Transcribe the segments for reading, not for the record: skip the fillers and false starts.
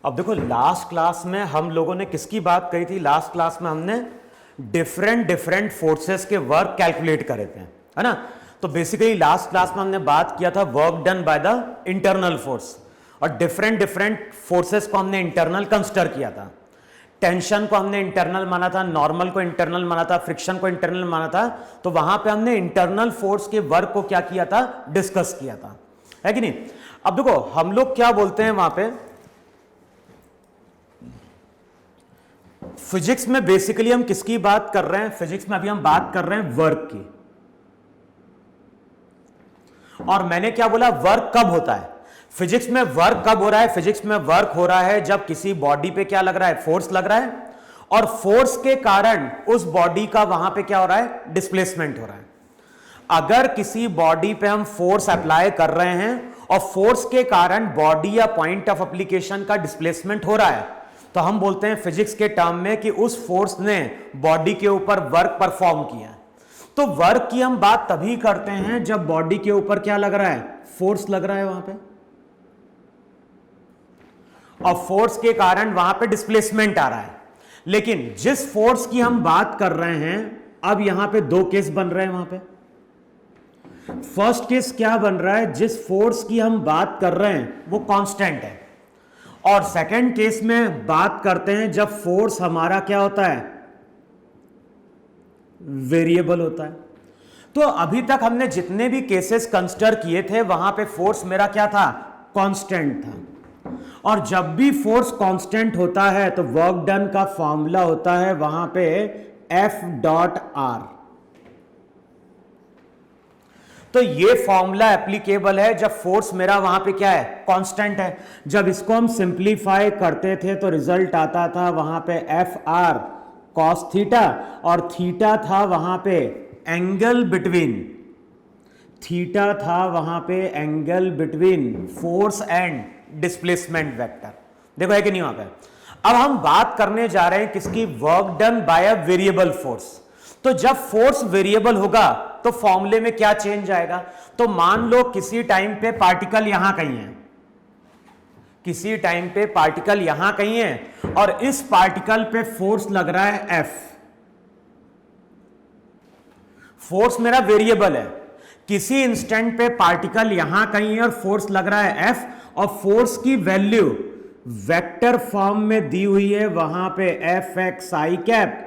अब देखो, last class में हम लोगों ने किसकी बात कही थी? लास्ट क्लास में हमने डिफरेंट डिफरेंट फोर्सेस के वर्क कैलकुलेट करे थे, है ना? तो बेसिकली लास्ट क्लास में हमने बात किया था work done by the internal force, और डिफरेंट डिफरेंट फोर्सेस को हमने इंटरनल कंसिडर किया था। टेंशन को हमने इंटरनल माना था, नॉर्मल को इंटरनल माना था, फ्रिक्शन को इंटरनल माना था। तो वहां पे हमने इंटरनल फोर्स के वर्क को क्या किया था? डिस्कस किया था, है कि नहीं? अब देखो, हम लोग क्या बोलते हैं वहां पे, फिजिक्स में बेसिकली हम किसकी बात कर रहे हैं? फिजिक्स में अभी हम बात कर रहे हैं वर्क की। और मैंने क्या बोला, वर्क कब होता है? फिजिक्स में वर्क कब हो रहा है? फिजिक्स में वर्क हो रहा है जब किसी बॉडी पे क्या लग रहा है? फोर्स लग रहा है, और फोर्स के कारण उस बॉडी का वहां पे क्या हो रहा है? डिस्प्लेसमेंट हो रहा है। अगर किसी बॉडी पे हम फोर्स अप्लाई कर रहे हैं और फोर्स के कारण बॉडी या पॉइंट ऑफ एप्लीकेशन का डिस्प्लेसमेंट हो रहा है, तो हम बोलते हैं फिजिक्स के टर्म में कि उस फोर्स ने बॉडी के ऊपर वर्क परफॉर्म किया। तो वर्क की हम बात तभी करते हैं जब बॉडी के ऊपर क्या लग रहा है? फोर्स लग रहा है वहां पे, और फोर्स के कारण वहां पे डिस्प्लेसमेंट आ रहा है। लेकिन जिस फोर्स की हम बात कर रहे हैं, अब यहां पे दो केस बन रहे हैं वहां पे। फर्स्ट केस क्या बन रहा है? जिस फोर्स की हम बात कर रहे हैं वो कांस्टेंट है, और सेकंड केस में बात करते हैं जब फोर्स हमारा क्या होता है? वेरिएबल होता है। तो अभी तक हमने जितने भी केसेस कंसिडर किए थे वहां पे फोर्स मेरा क्या था? कांस्टेंट था। और जब भी फोर्स कांस्टेंट होता है तो वर्क डन का फॉर्मूला होता है वहां पे F डॉट आर। तो ये फॉर्मूला एप्लीकेबल है जब फोर्स मेरा वहां पे क्या है? कांस्टेंट है। जब इसको हम सिंप्लीफाई करते थे तो रिजल्ट आता था वहां पे एफ आर कॉस थीटा, और थीटा था वहां पे एंगल बिटवीन, थीटा था वहां पे angle between force and displacement vector. देखो है कि नहीं वहां पे? अब हम बात करने जा रहे हैं किसकी? Work done bye a variable force. तो जब फोर्स वेरिएबल होगा तो फॉर्मूले में क्या चेंज आएगा? तो मान लो किसी टाइम पे पार्टिकल यहां कहीं है, किसी टाइम पे पार्टिकल यहां कहीं है, और इस पार्टिकल पे फोर्स लग रहा है F। फोर्स मेरा वेरिएबल है, किसी इंस्टेंट पे पार्टिकल यहां कहीं है और फोर्स लग रहा है F, और फोर्स की वैल्यू वेक्टर फॉर्म में दी हुई है वहां पे एफ एक्स आई कैप,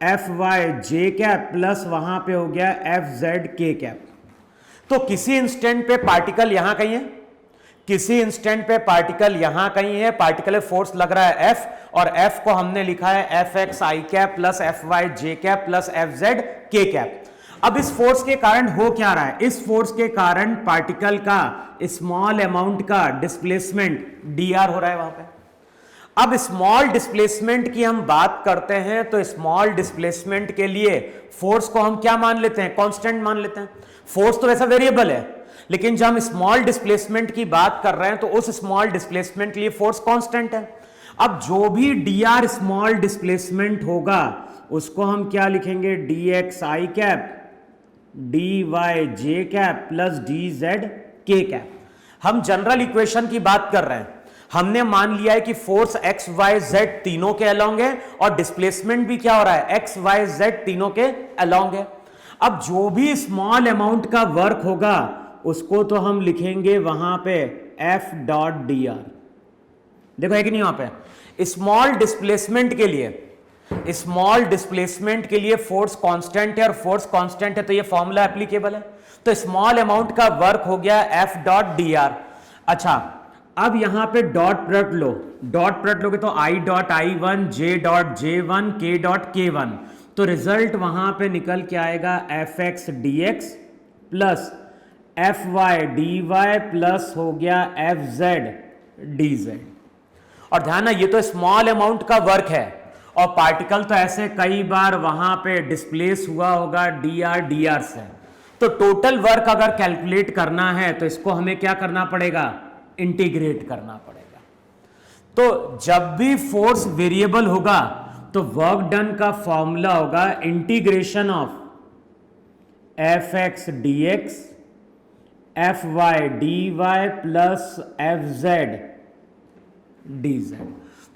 एफ वाई जे कैप, प्लस वहां पे हो गया एफ जेड के कैप। तो किसी इंस्टेंट पे पार्टिकल यहां कहीं है, किसी इंस्टेंट पे पार्टिकल यहां कहीं है, पार्टिकल फोर्स लग रहा है F, और F को हमने लिखा है एफ एक्स आई कैप प्लस एफ वाई जे कैप प्लस एफ जेड के कैप। अब इस फोर्स के कारण हो क्या रहा है? इस फोर्स के कारण पार्टिकल का स्मॉल अमाउंट का डिस्प्लेसमेंट dr हो रहा है वहां पे। अब स्मॉल डिस्प्लेसमेंट की हम बात करते हैं तो स्मॉल डिस्प्लेसमेंट के लिए फोर्स को हम क्या मान लेते हैं? कांस्टेंट मान लेते हैं। फोर्स तो वैसा वेरिएबल है, लेकिन जब हम स्मॉल डिस्प्लेसमेंट की बात कर रहे हैं तो उस स्मॉल डिस्प्लेसमेंट के लिए फोर्स कांस्टेंट है। अब जो भी dr स्मॉल डिस्प्लेसमेंट होगा उसको हम क्या लिखेंगे? dx आई कैप dy जे कैप प्लस dz के कैप। हम जनरल इक्वेशन की बात कर रहे हैं। हमने मान लिया है कि फोर्स एक्स वाई जेड तीनों के अलोंग है, और डिस्प्लेसमेंट भी क्या हो रहा है? एक्स वाई जेड तीनों के अलोंग है। अब जो भी स्मॉल अमाउंट का वर्क होगा उसको तो हम लिखेंगे वहां पे एफ डॉट डी आर। देखो है कि नहीं वहां पे? स्मॉल डिस्प्लेसमेंट के लिए, स्मॉल डिस्प्लेसमेंट के लिए फोर्स कांस्टेंट है, और फोर्स कांस्टेंट है तो ये फॉर्मूला एप्लीकेबल है। तो स्मॉल अमाउंट का वर्क हो गया एफ डॉट डी आर। अच्छा, अब यहां पे डॉट प्रोडक्ट लो, डॉट प्रोडक्ट लोगे तो i dot i one, j dot j one, k dot k one, तो रिजल्ट वहां पे निकल के आएगा f x D x plus f Y D Y plus हो गया एफ जेड डी जेड। और ध्यान है, ये तो स्मॉल अमाउंट का वर्क है, और पार्टिकल तो ऐसे कई बार वहां पे डिस्प्लेस हुआ होगा डी आर से। तो टोटल वर्क अगर कैलकुलेट करना है तो इसको हमें क्या करना पड़ेगा? इंटीग्रेट करना पड़ेगा। तो जब भी फोर्स वेरिएबल होगा तो वर्क डन का फॉर्मूला होगा integration of F x D X F Y D Y plus F Z dz।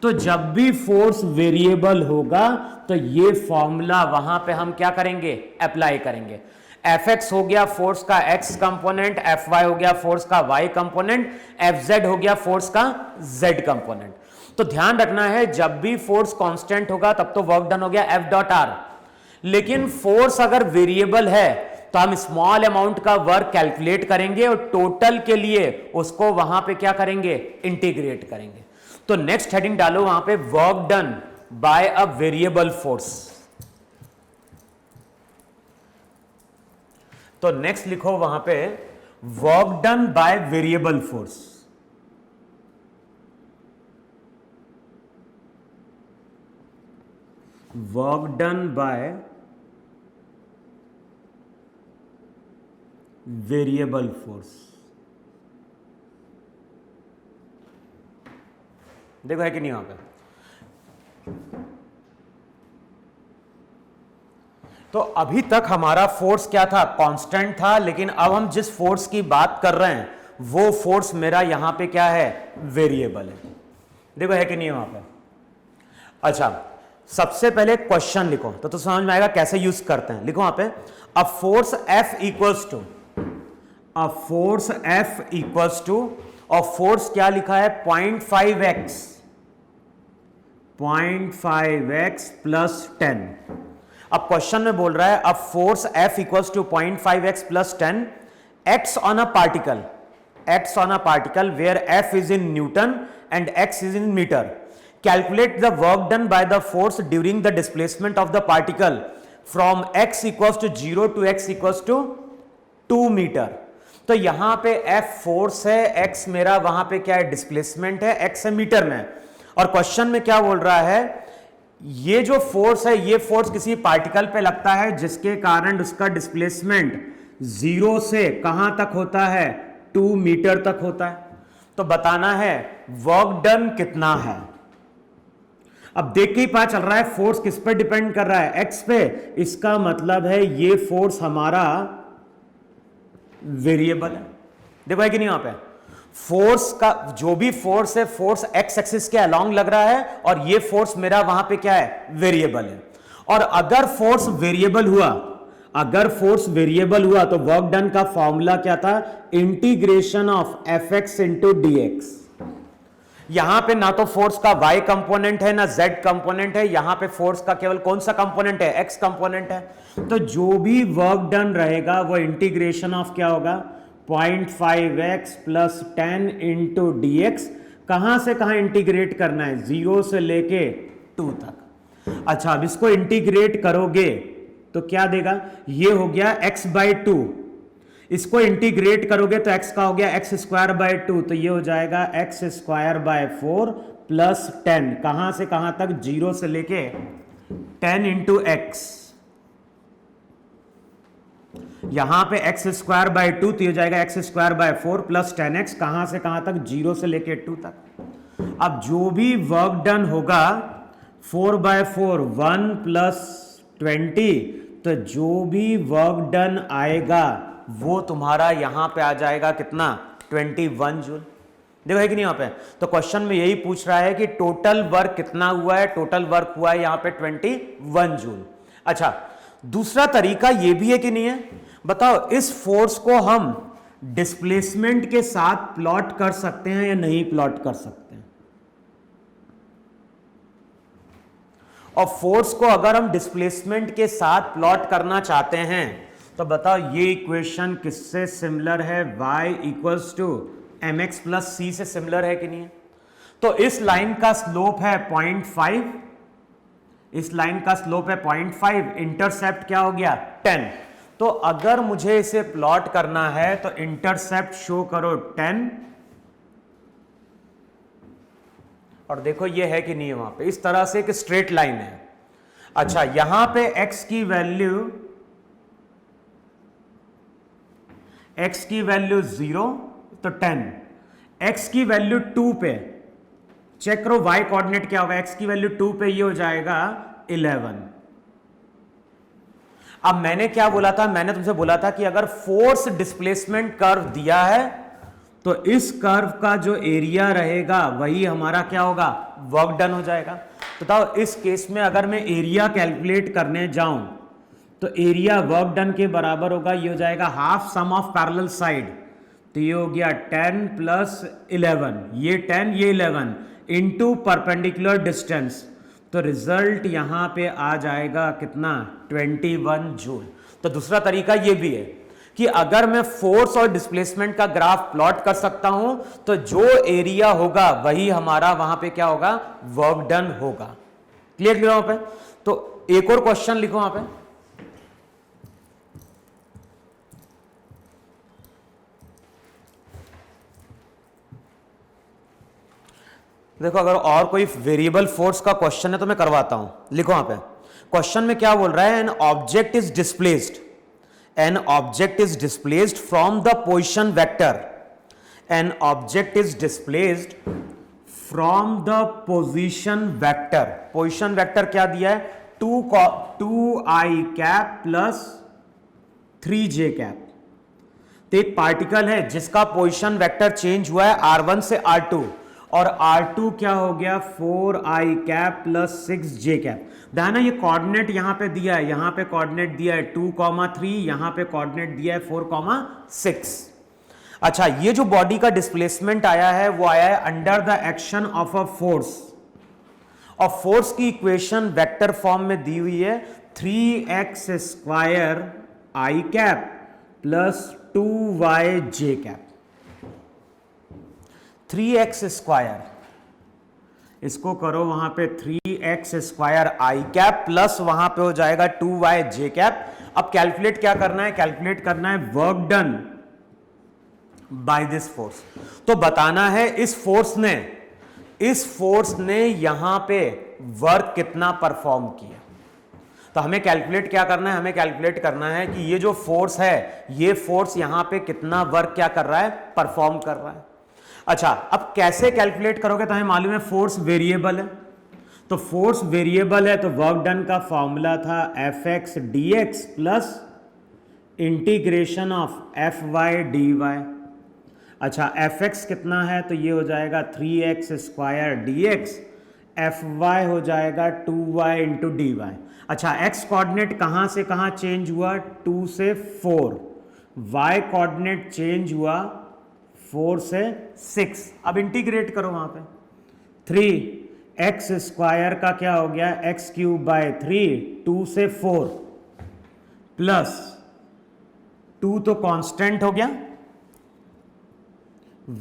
तो जब भी फोर्स वेरिएबल होगा तो ये फॉर्मूला वहां पे हम क्या करेंगे, अप्लाई करेंगे। Fx हो गया फोर्स का x कंपोनेंट, Fy हो गया फोर्स का y कंपोनेंट, Fz हो गया फोर्स का z कंपोनेंट। तो ध्यान रखना है जब भी फोर्स कांस्टेंट होगा तब तो वर्क डन हो गया F डॉट आर, लेकिन फोर्स अगर वेरिएबल है तो हम स्मॉल अमाउंट का वर्क कैलकुलेट करेंगे और टोटल के लिए उसको वहां पे क्या करेंगे, इंटीग्रेट करेंगे। तो नेक्स्ट हेडिंग डालो वहां पे work done bye a variable force. तो नेक्स्ट लिखो वहां पे work done by variable force. Work done by variable force. देखो है कि नहीं वहां पे। तो अभी तक हमारा फोर्स क्या था, कांस्टेंट था, लेकिन अब हम जिस फोर्स की बात कर रहे हैं वो फोर्स मेरा यहां पे क्या है, वेरिएबल है। देखो है कि नहीं वहां पे। अच्छा, सबसे पहले क्वेश्चन लिखो तो समझ में आएगा कैसे यूज करते हैं। लिखो वहां पे a force F equals to, a force F equals to, और फोर्स क्या लिखा है 0.5x, 0.5x प्लस 10। अब क्वेश्चन में बोल रहा है अब force F equals to 0.5x plus 10 acts on a particle, acts on a particle where F is in newton and x is in metre. Calculate the work done by the force during the displacement of the particle from x equals to 0 to x equals to 2 metre. तो यहां पे F force है, x मेरा वहां पे क्या है, displacement है, x है मीटर में। और क्वेश्चन में क्या बोल रहा है, ये जो फोर्स है ये फोर्स किसी पार्टिकल पे लगता है जिसके कारण उसका डिस्प्लेसमेंट 0 से कहां तक होता है, 2 मीटर तक होता है। तो बताना है वर्क डन कितना है। अब देख के ही पता चल रहा है फोर्स किस पे डिपेंड कर रहा है, x पे। इसका मतलब है ये फोर्स हमारा वेरिएबल है। देखो है कि नहीं वहां पे। फोर्स का जो भी फोर्स है, फोर्स x एक्सिस के अलोंग लग रहा है और ये फोर्स मेरा वहां पे क्या है, वेरिएबल है। और अगर फोर्स वेरिएबल हुआ, अगर फोर्स वेरिएबल हुआ तो वर्क डन का फॉर्मूला क्या था, integration of Fx into dx। यहां पे ना तो फोर्स का y कंपोनेंट है ना z कंपोनेंट है, यहां पे फोर्स का केवल कौन सा कंपोनेंट है, x कंपोनेंट है। तो जो भी वर्क डन रहेगा वो इंटीग्रेशन ऑफ क्या होगा, 0.5x plus 10 into D x. कहां से कहां इंटीग्रेट करना है, 0 से लेके 2 तक। अच्छा, अब इसको इंटीग्रेट करोगे तो क्या देगा, ये हो गया x बाई 2। इसको इंटीग्रेट करोगे तो x का हो गया एक्स स्क्वायर बाय 2, तो ये हो जाएगा एक्स स्क्वायर बाय 4 प्लस 10। कहां से कहां तक, 0 से लेके 10 इंटू एक्स। यहां पे एक्स स्क्वायर बाय 2 तो ये हो जाएगा x square by 4 plus 10x। कहां से कहां तक, 0 से लेके 2 तक। अब जो भी वर्क डन होगा 4 बाय 4 1 प्लस 20, तो जो भी वर्क डन आएगा वो तुम्हारा यहां पे आ जाएगा कितना, 21 जूल। देखो है कि नहीं यहां पे। तो क्वेश्चन में यही पूछ रहा है कि टोटल वर्क कितना हुआ है, टोटल वर्क हुआ है यहां पे 21 जूल। अच्छा, दूसरा तरीका ये भी है कि नहीं है, बताओ इस फोर्स को हम डिस्प्लेसमेंट के साथ प्लॉट कर सकते हैं या नहीं प्लॉट कर सकते हैं। और फोर्स को अगर हम डिस्प्लेसमेंट के साथ प्लॉट करना चाहते हैं तो बताओ ये इक्वेशन किससे सिमिलर है, y equals to m x plus c से सिमिलर है कि नहीं है। तो इस लाइन का स्लोप है 0.5, इस लाइन का स्लोप है 0.5, इंटरसेप्ट क्या हो गया 10। तो अगर मुझे इसे प्लॉट करना है तो इंटरसेप्ट शो करो 10, और देखो ये है कि नहीं है वहां पे, इस तरह से एक स्ट्रेट लाइन है। अच्छा, यहां पे x की वैल्यू, x की वैल्यू 0 तो 10, x की वैल्यू 2 पे चेक करो y कोऑर्डिनेट क्या होगा, x की वैल्यू 2 पे ये हो जाएगा 11। अब मैंने क्या बोला था, मैंने तुमसे बोला था कि अगर फोर्स डिस्प्लेसमेंट कर्व दिया है तो इस कर्व का जो एरिया रहेगा वही हमारा क्या होगा, वर्क डन हो जाएगा। तो बताओ इस केस में अगर मैं एरिया कैलकुलेट करने जाऊं तो एरिया वर्क डन के बराबर होगा, ये हो जाएगा half sum of parallel side, तो ये हो गया 10 प्लस 11, ये 10 ये 11 इनटू परपेंडिकुलर डिस्टेंस, तो रिजल्ट यहां पे आ जाएगा कितना, 21 जूल। तो दूसरा तरीका ये भी है कि अगर मैं फोर्स और डिस्प्लेसमेंट का ग्राफ प्लॉट कर सकता हूं तो जो एरिया होगा वही हमारा वहां पे क्या होगा, वर्क डन होगा। क्लियर वहां पे। तो एक और क्वेश्चन लिखो वहां पे, देखो अगर और कोई वेरिएबल फोर्स का क्वेश्चन है तो मैं करवाता हूं। लिखो वहां पे क्वेश्चन में क्या बोल रहा है, an object is displaced, an object is displaced from the position vector, an object is displaced from the position vector. Position vector क्या दिया है, 2i cap plus 3j cap. तो एक पार्टिकल है जिसका पोजीशन वेक्टर चेंज हुआ है r1 से r2, और r2 क्या हो गया, 4i cap plus 6j cap. ध्यान है ये कोऑर्डिनेट यहां पे दिया है, यहां पे कोऑर्डिनेट दिया है 2,3, यहां पे कोऑर्डिनेट दिया है 4,6। अच्छा, ये जो बॉडी का डिस्प्लेसमेंट आया है वो आया है under the action of a force, और फोर्स की इक्वेशन वेक्टर फॉर्म में दी हुई है 3x square i cap plus 2yj cap. 3x square, इसको करो वहां पे 3x स्क्वायर आई कैप प्लस वहां पे हो जाएगा 2yj कैप। अब कैलकुलेट क्या करना है, कैलकुलेट करना है work done by this force. तो बताना है इस फोर्स ने यहां पे वर्क कितना परफॉर्म किया। तो हमें कैलकुलेट क्या करना है, हमें कैलकुलेट करना है कि ये जो फोर्स है, ये फोर्स यहां पे कितना वर्क क्या कर रहा है, परफॉर्म कर रहा है। अच्छा, अब कैसे कैलकुलेट करोगे, तो हमें मालूम है फोर्स वेरिएबल है, तो फोर्स वेरिएबल है तो वर्क डन का फॉर्मूला था fx dx plus integration of fy dy। अच्छा, fx कितना है, तो ये हो जाएगा 3x स्क्वायर dx, fy हो जाएगा 2y इंटू dy। अच्छा, x कोऑर्डिनेट कहां से कहां चेंज हुआ, 2 से 4, y कोऑर्डिनेट चेंज हुआ 4 से 6। अब इंटीग्रेट करो वहां पे, 3x स्क्वायर का क्या हो गया, x क्यूब बाय 3, 2 से 4 प्लस 2 तो कांस्टेंट हो गया,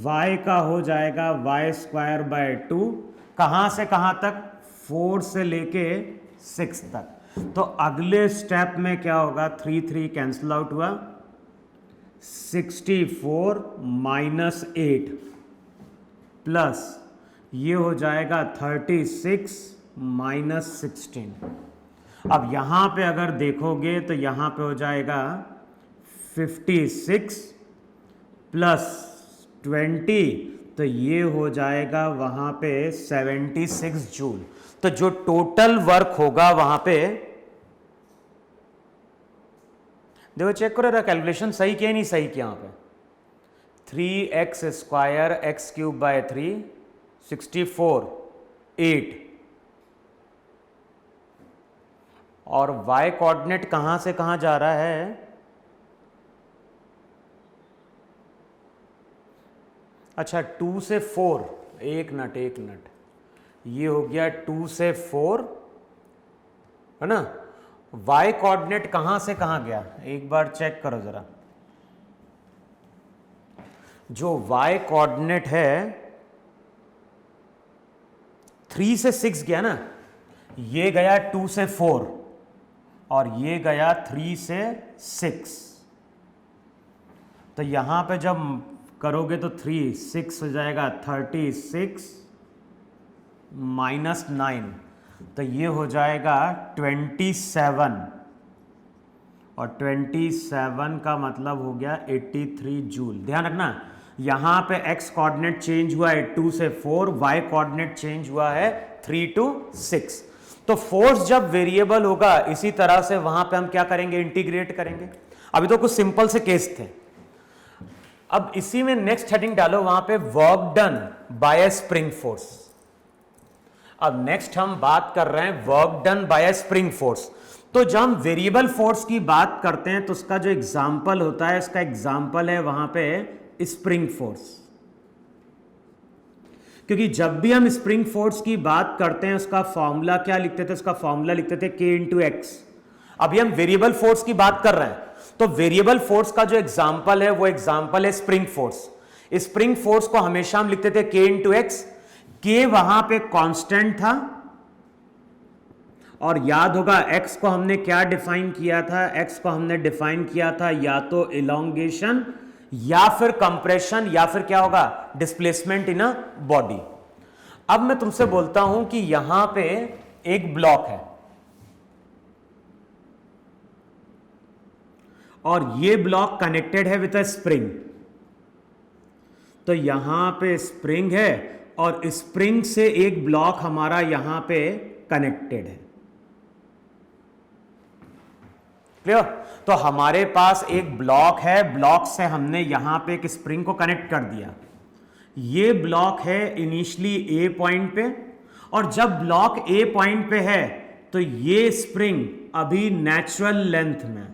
y का हो जाएगा y स्क्वायर बाय 2, कहां से कहां तक, 4 से लेके 6 तक। तो अगले स्टेप में क्या होगा, 3 3 कैंसिल आउट हुआ, 64 माइनस 8 प्लस ये हो जाएगा 36 माइनस 16। अब यहां पे अगर देखोगे तो यहां पे हो जाएगा 56 प्लस 20, तो ये हो जाएगा वहां पे 76 जूल। तो जो टोटल वर्क होगा वहां पे, देखो चेक करो रहा कैलकुलेशन सही किया नहीं सही किया। यहाँ पे 3x square x cube by 3, 64 8, और y कोऑर्डिनेट कहां से कहां जा रहा है, अच्छा 2 से 4, एक मिनट, ये हो गया 2 से 4 है ना। y कोऑर्डिनेट कहां से कहां गया, एक बार चेक करो जरा। जो y कोऑर्डिनेट है 3 से 6 गया ना, ये गया 2 से 4 और ये गया 3 से 6। तो यहां पे जब करोगे तो 3 6 हो जाएगा 36 माइनस 9, तो ये हो जाएगा 27, और 27 का मतलब हो गया 83 जूल। ध्यान रखना यहां पे x कोऑर्डिनेट चेंज हुआ है 2 से 4, y कोऑर्डिनेट चेंज हुआ है 3 to 6। तो फोर्स जब वेरिएबल होगा इसी तरह से वहां पे हम क्या करेंगे, इंटीग्रेट करेंगे। अभी तो कुछ सिंपल से केस थे। अब इसी में नेक्स्ट हेडिंग डालो वहां पे वर्क डन बाय अ स्प्रिंग फोर्स। अब नेक्स्ट हम बात कर रहे हैं वर्क डन बाय अ स्प्रिंग फोर्स। तो जब हम वेरिएबल फोर्स की बात करते हैं तो उसका जो एग्जाम्पल होता है, इसका एग्जाम्पल है वहां पे स्प्रिंग फोर्स। क्योंकि जब भी हम स्प्रिंग फोर्स की बात करते हैं उसका फॉर्मूला क्या लिखते थे, उसका फॉर्मूला लिखते थे K इंटू एक्स। अभी हम वेरिएबल फोर्स की बात कर रहे हैं, तो वेरिएबल फोर्स का जो एग्जाम्पल है वो एग्जाम्पल है स्प्रिंग फोर्स। स्प्रिंग फोर्स को हमेशा हम लिखते थे K इंटू एक्स। K वहां पे कांस्टेंट था, और याद होगा x को हमने क्या डिफाइन किया था, x को हमने डिफाइन किया था या तो इलोंगेशन या फिर कंप्रेशन या फिर क्या होगा, डिस्प्लेसमेंट इन अ बॉडी। अब मैं तुमसे बोलता हूं कि यहां पे एक ब्लॉक है और ये ब्लॉक कनेक्टेड है विद अ स्प्रिंग। तो यहां पे स्प्रिंग है और स्प्रिंग से एक ब्लॉक हमारा यहां पे कनेक्टेड है। क्लियर? तो हमारे पास एक ब्लॉक है, ब्लॉक से हमने यहां पे एक स्प्रिंग को कनेक्ट कर दिया। ये ब्लॉक है इनिशियली ए पॉइंट पे, और जब ब्लॉक ए पॉइंट पे है तो ये स्प्रिंग अभी नेचुरल लेंथ में,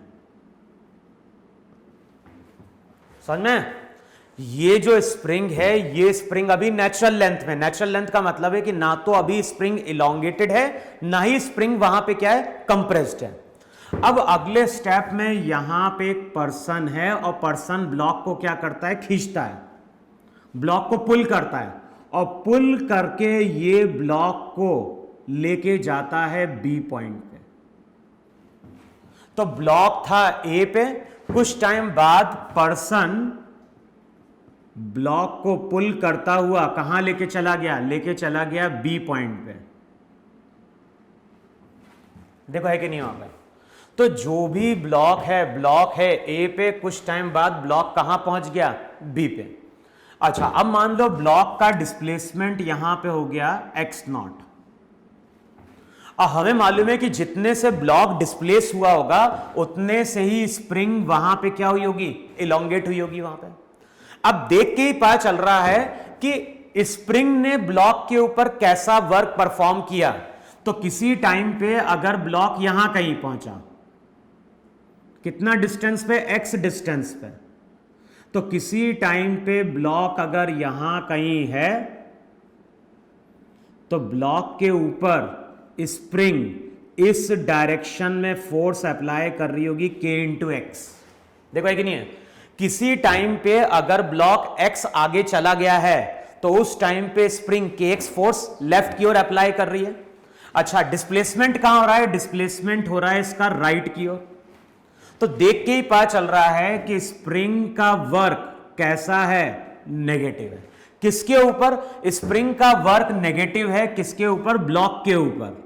समझ में? ये जो स्प्रिंग है ये स्प्रिंग अभी नेचुरल लेंथ में। नेचुरल लेंथ का मतलब है कि ना तो अभी स्प्रिंग इलोंगेटेड है, ना ही स्प्रिंग वहां पे क्या है, कंप्रेस्ड है। अब अगले स्टेप में यहां पे एक पर्सन है और पर्सन ब्लॉक को क्या करता है, खींचता है, ब्लॉक को पुल करता है, और पुल करके ये ब्लॉक को लेके जाता है बी पॉइंट पे। तो ब्लॉक था ए पे, कुछ टाइम बाद पर्सन ब्लॉक को पुल करता हुआ कहां लेके चला गया, लेके चला गया बी पॉइंट पे। देखो है कि नहीं वहां पे? तो जो भी ब्लॉक है ए पे, कुछ टाइम बाद ब्लॉक कहां पहुंच गया, बी पे। अच्छा, अब मान लो ब्लॉक का डिस्प्लेसमेंट यहां पे हो गया x नॉट। अब हमें मालूम है कि जितने से ब्लॉक डिस्प्लेस हुआ होगा उतने से ही स्प्रिंग वहां पे क्या हुई होगी, इलोंगेट हुई होगी वहां पे। अब देख के ही पता चल रहा है कि स्प्रिंग ने ब्लॉक के ऊपर कैसा वर्क परफॉर्म किया। तो किसी टाइम पे अगर ब्लॉक यहां कहीं पहुंचा, कितना डिस्टेंस पे, x डिस्टेंस पे, तो किसी टाइम पे ब्लॉक अगर यहां कहीं है तो ब्लॉक के ऊपर स्प्रिंग इस डायरेक्शन में फोर्स अप्लाई कर रही होगी K इंटू एक्स। देखो है कि नहीं है? किसी टाइम पे अगर ब्लॉक x आगे चला गया है तो उस टाइम पे स्प्रिंग kx फोर्स लेफ्ट की ओर अप्लाई कर रही है। अच्छा, डिस्प्लेसमेंट कहां हो रहा है, डिस्प्लेसमेंट हो रहा है इसका राइट की ओर। तो देख के ही पता चल रहा है कि स्प्रिंग का वर्क कैसा है, नेगेटिव है। किसके ऊपर? स्प्रिंग का वर्क नेगेटिव है, किसके ऊपर, ब्लॉक के ऊपर।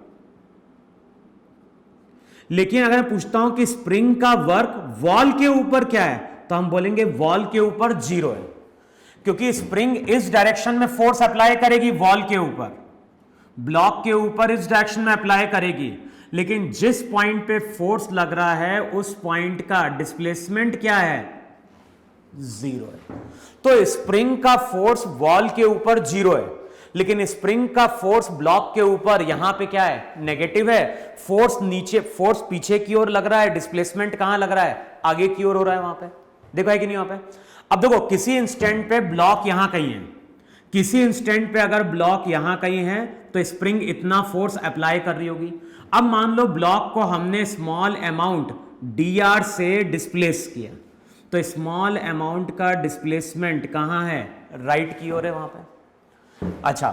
लेकिन अगर मैं पूछता हूं कि स्प्रिंग का वर्क वॉल के ऊपर क्या है, तो हम बोलेंगे वॉल के ऊपर 0 है, क्योंकि स्प्रिंग इस डायरेक्शन में फोर्स अप्लाई करेगी वॉल के ऊपर, ब्लॉक के ऊपर इस डायरेक्शन में अप्लाई करेगी, लेकिन जिस पॉइंट पे फोर्स लग रहा है उस पॉइंट का डिस्प्लेसमेंट क्या है, 0 है। तो स्प्रिंग का फोर्स वॉल के ऊपर 0 है, लेकिन स्प्रिंग का फोर्स ब्लॉक के ऊपर यहां पे क्या है, नेगेटिव है। फोर्स नीचे, फोर्स पीछे की ओर लग रहा है, डिस्प्लेसमेंट कहां लग रहा है, आगे की ओर हो रहा है वहां पे। देखो है कि नहीं वहां पे? अब देखो किसी इंस्टेंट पे ब्लॉक यहां कहीं है, किसी इंस्टेंट पे अगर ब्लॉक यहां कहीं है तो स्प्रिंग इतना फोर्स अप्लाई कर रही होगी। अब मान लो ब्लॉक को हमने स्मॉल अमाउंट dr से डिस्प्लेस किया, तो स्मॉल अमाउंट का डिस्प्लेसमेंट कहां है, राइट की ओर है वहां पे। अच्छा,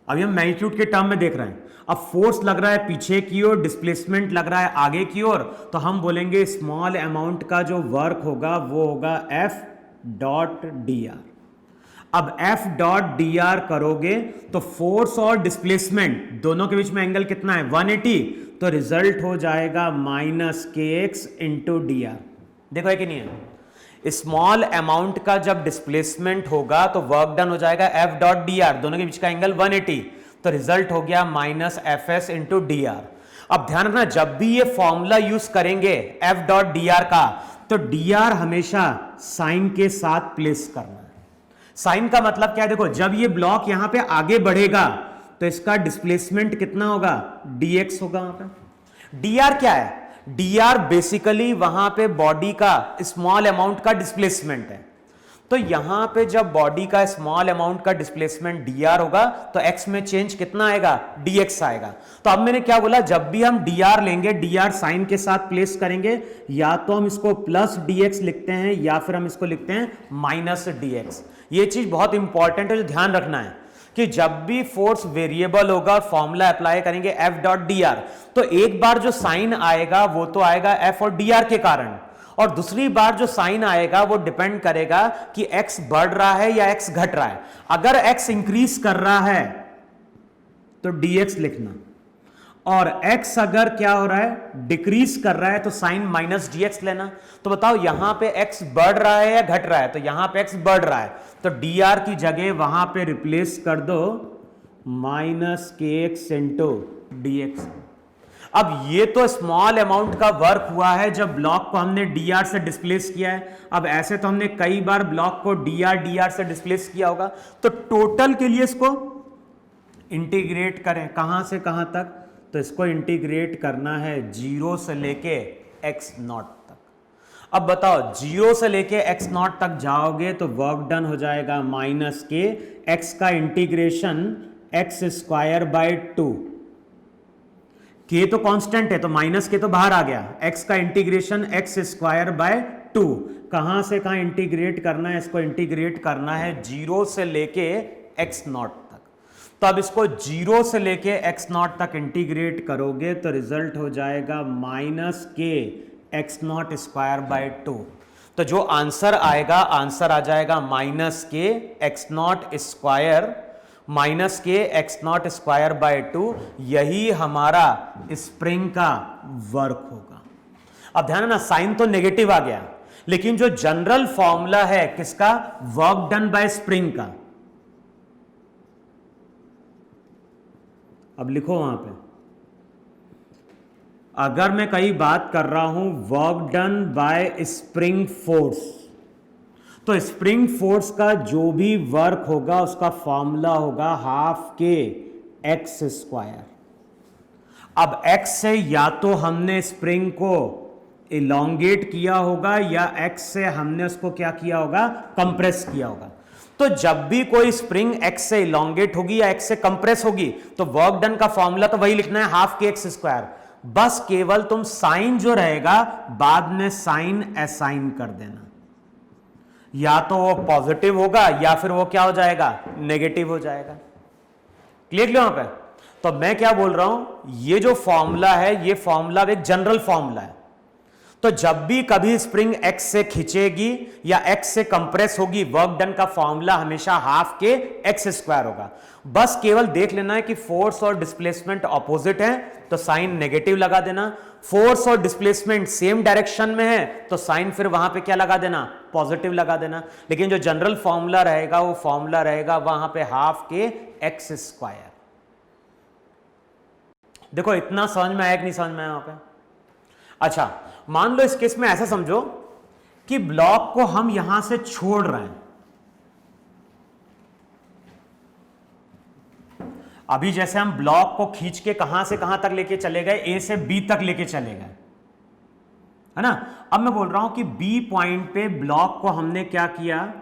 अभी हम मैग्नीट्यूड के टर्म में देख रहे हैं। अब फोर्स लग रहा है पीछे की ओर, डिस्प्लेसमेंट लग रहा है आगे की ओर, तो हम बोलेंगे स्मॉल अमाउंट का जो वर्क होगा वो होगा F डॉट dr। अब F डॉट dr करोगे तो फोर्स और डिस्प्लेसमेंट दोनों के बीच में एंगल कितना है, 180, तो रिजल्ट हो जाएगा -kx इंटू dr। देखो है कि नहीं है? स्मॉल अमाउंट का जब डिस्प्लेसमेंट होगा तो वर्क डन हो जाएगा F डॉट dr, दोनों के बीच का एंगल 180, तो रिजल्ट हो गया -fs इंटू dr। अब ध्यान रखना, जब भी ये फॉर्मूला यूज करेंगे F डॉट dr का, तो डी आर हमेशा साइन के साथ प्लेस करना है। साइन का मतलब क्या है, देखो जब ये ब्लॉक यहां पे आगे बढ़ेगा तो इसका डिस्प्लेसमेंट कितना होगा, dx होगा। वहां पे डी आर क्या है, डी आर बेसिकली वहां पे बॉडी का स्मॉल अमाउंट का डिस्प्लेसमेंट है। तो यहां पे जब बॉडी का स्मॉल अमाउंट का डिस्प्लेसमेंट dr होगा तो x में चेंज कितना आएगा, dx आएगा। तो अब मैंने क्या बोला, जब भी हम dr लेंगे, dr साइन के साथ प्लेस करेंगे, या तो हम इसको प्लस dx लिखते हैं या फिर हम इसको लिखते हैं माइनस dx। ये चीज बहुत इंपॉर्टेंट है जो ध्यान रखना है कि जब भी फोर्स वेरिएबल होगा, फॉर्मूला अप्लाई करेंगे F डॉट डी आर, तो एक बार जो साइन आएगा वो तो आएगा F और डी आर के कारण, और दूसरी बार जो साइन आएगा वो डिपेंड करेगा कि x बढ़ रहा है या x घट रहा है। अगर x इंक्रीज कर रहा है तो dx लिखना, और x अगर क्या हो रहा है, डिक्रीज कर रहा है, तो साइन माइनस dx लेना। तो बताओ यहां पे x बढ़ रहा है या घट रहा है, तो यहां पे x बढ़ रहा है, तो dr की जगह वहां पे रिप्लेस कर दो माइनस kx इंटू dx। अब ये तो स्मॉल अमाउंट का वर्क हुआ है जब ब्लॉक को हमने dr से डिस्प्लेस किया है। अब ऐसे तो हमने कई बार ब्लॉक को dr से डिस्प्लेस किया होगा, तो टोटल के लिए इसको इंटीग्रेट करें कहां से कहां तक, तो इसको इंटीग्रेट करना है 0 से लेके x नॉट तक। अब बताओ 0 से लेके x नॉट तक जाओगे तो वर्क डन हो जाएगा माइनस के x का इंटीग्रेशन x स्क्वायर बाय 2, के तो कांस्टेंट है तो माइनस के तो बाहर आ गया, x का इंटीग्रेशन x स्क्वायर बाय 2, कहां से कहां इंटीग्रेट करना है, इसको इंटीग्रेट करना है 0 से लेके x नॉट तक। तो अब इसको 0 से लेके x नॉट तक इंटीग्रेट करोगे तो रिजल्ट हो जाएगा माइनस के x नॉट स्क्वायर बाय 2। तो जो आंसर आएगा, आंसर आ जाएगा माइनस के x नॉट स्क्वायर माइनस के एक्स नॉट स्क्वायर बाय 2। यही हमारा स्प्रिंग का वर्क होगा। अब ध्यान है ना, साइन तो नेगेटिव आ गया, लेकिन जो जनरल फॉर्मूला है किसका, वर्क डन बाय स्प्रिंग का, अब लिखो वहां पे, अगर मैं कहीं बात कर रहा हूं work done bye spring force, तो स्प्रिंग फोर्स का जो भी वर्क होगा उसका फॉर्मूला होगा हाफ के एक्स स्क्वायर। अब x से या तो हमने स्प्रिंग को इलोंगेट किया होगा या x से हमने उसको क्या किया होगा, कंप्रेस किया होगा। तो जब भी कोई स्प्रिंग x से इलोंगेट होगी या x से कंप्रेस होगी तो वर्क डन का फॉर्मूला तो वही लिखना है, हाफ के एक्स स्क्वायर। बस केवल तुम साइन जो रहेगा बाद में साइन असाइन कर देना, या तो वो पॉजिटिव होगा या फिर वो क्या हो जाएगा, नेगेटिव हो जाएगा। क्लियर वहां पे? तो मैं क्या बोल रहा हूं, ये जो फॉर्मूला है ये फॉर्मूला एक जनरल फॉर्मूला है। तो जब भी कभी स्प्रिंग x से खींचेगी या x से कंप्रेस होगी, वर्क डन का फॉर्मूला हमेशा हाफ के एक्स स्क्वायर होगा। बस केवल देख लेना है कि फोर्स और डिस्प्लेसमेंट ऑपोजिट है तो साइन नेगेटिव लगा देना, फोर्स और डिस्प्लेसमेंट सेम डायरेक्शन में है तो साइन फिर वहां पे क्या लगा देना, पॉजिटिव लगा देना। लेकिन जो जनरल फॉर्मूला रहेगा वो फॉर्मूला रहेगा वहां पे हाफ के एक्स स्क्वायर। देखो इतना समझ में आया कि नहीं समझ में आया वहां पे? अच्छा, मान लो इस केस में ऐसा समझो कि ब्लॉक को हम यहां से छोड़ रहे हैं। अभी जैसे हम ब्लॉक को खींच के कहां से कहां तक लेके चले गए, ए से बी तक लेके चले गए, है ना। अब मैं बोल रहा हूं कि बी पॉइंट पे ब्लॉक को हमने क्या किया,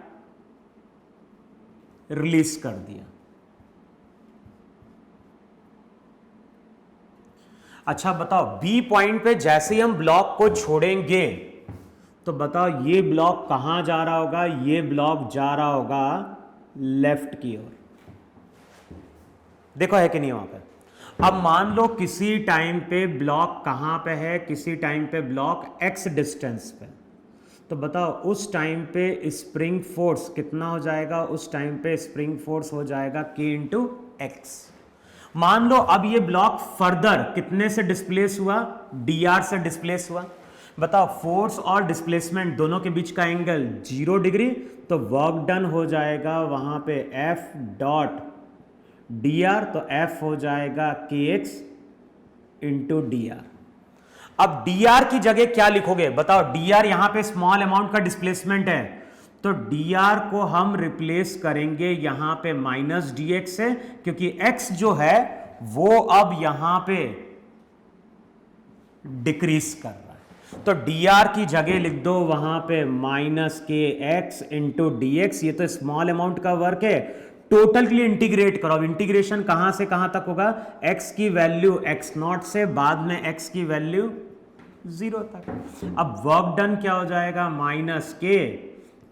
रिलीज कर दिया। अच्छा बताओ, बी पॉइंट पे जैसे ही हम ब्लॉक को छोड़ेंगे तो बताओ ये ब्लॉक कहां जा रहा होगा, ये ब्लॉक जा रहा होगा लेफ्ट की ओर। देखो है कि नहीं वहां पे? अब मान लो किसी टाइम पे ब्लॉक कहां पे है, किसी टाइम पे ब्लॉक x डिस्टेंस पे, तो बताओ उस टाइम पे स्प्रिंग फोर्स कितना हो जाएगा, उस टाइम पे स्प्रिंग फोर्स हो जाएगा k इंटू एक्स। मान लो अब ये ब्लॉक फर्दर कितने से डिस्प्लेस हुआ, dr से डिस्प्लेस हुआ। बताओ फोर्स और डिस्प्लेसमेंट दोनों के बीच का एंगल 0 डिग्री, तो वर्क डन हो जाएगा वहां पे F डॉट dr, तो F हो जाएगा kx इंटू dr। अब dr की जगह क्या लिखोगे बताओ? dr यहां पे स्मॉल अमाउंट का डिस्प्लेसमेंट है, तो dr को हम रिप्लेस करेंगे यहां पे माइनस dx से, क्योंकि x जो है वो अब यहां पे डिक्रीज कर रहा है। तो dr की जगह लिख दो वहां पे माइनस के एक्स इंटू डी एक्स। ये तो स्मॉल अमाउंट का वर्क है, टोटल के लिए इंटीग्रेट करो। अब इंटीग्रेशन कहां से कहां तक होगा? x की वैल्यू x0 से बाद में x की वैल्यू 0 तक। अब वर्क डन क्या हो जाएगा? माइनस के